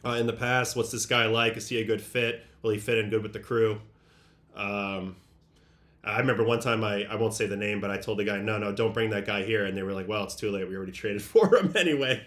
A: in the past. What's this guy like? Is he a good fit? Will he fit in good with the crew? I remember one time, I won't say the name, but I told the guy, no, don't bring that guy here. And they were like, well, it's too late. We already traded for him anyway.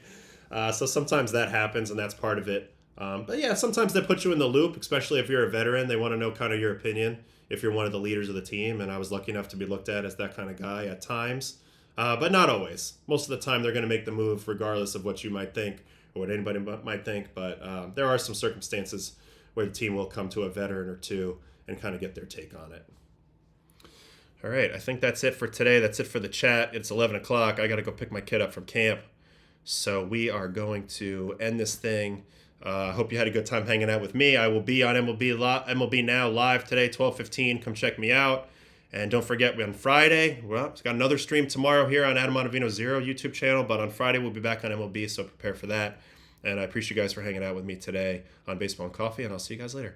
A: So sometimes that happens, and that's part of it. But yeah, sometimes they put you in the loop, especially if you're a veteran. They want to know kind of your opinion if you're one of the leaders of the team. And I was lucky enough to be looked at as that kind of guy at times, but not always. Most of the time, they're going to make the move regardless of what you might think or what anybody might think. But there are some circumstances where the team will come to a veteran or two and kind of get their take on it. All right, I think that's it for today. That's it for the chat. It's 11 o'clock. I got to go pick my kid up from camp. So we are going to end this thing. Hope you had a good time hanging out with me. I will be on MLB Now live today, 12:15. Come check me out. And don't forget, on Friday, we've got another stream tomorrow here on Adam Ottavino Zero YouTube channel. But on Friday, we'll be back on MLB, so prepare for that. And I appreciate you guys for hanging out with me today on Baseball and Coffee, and I'll see you guys later.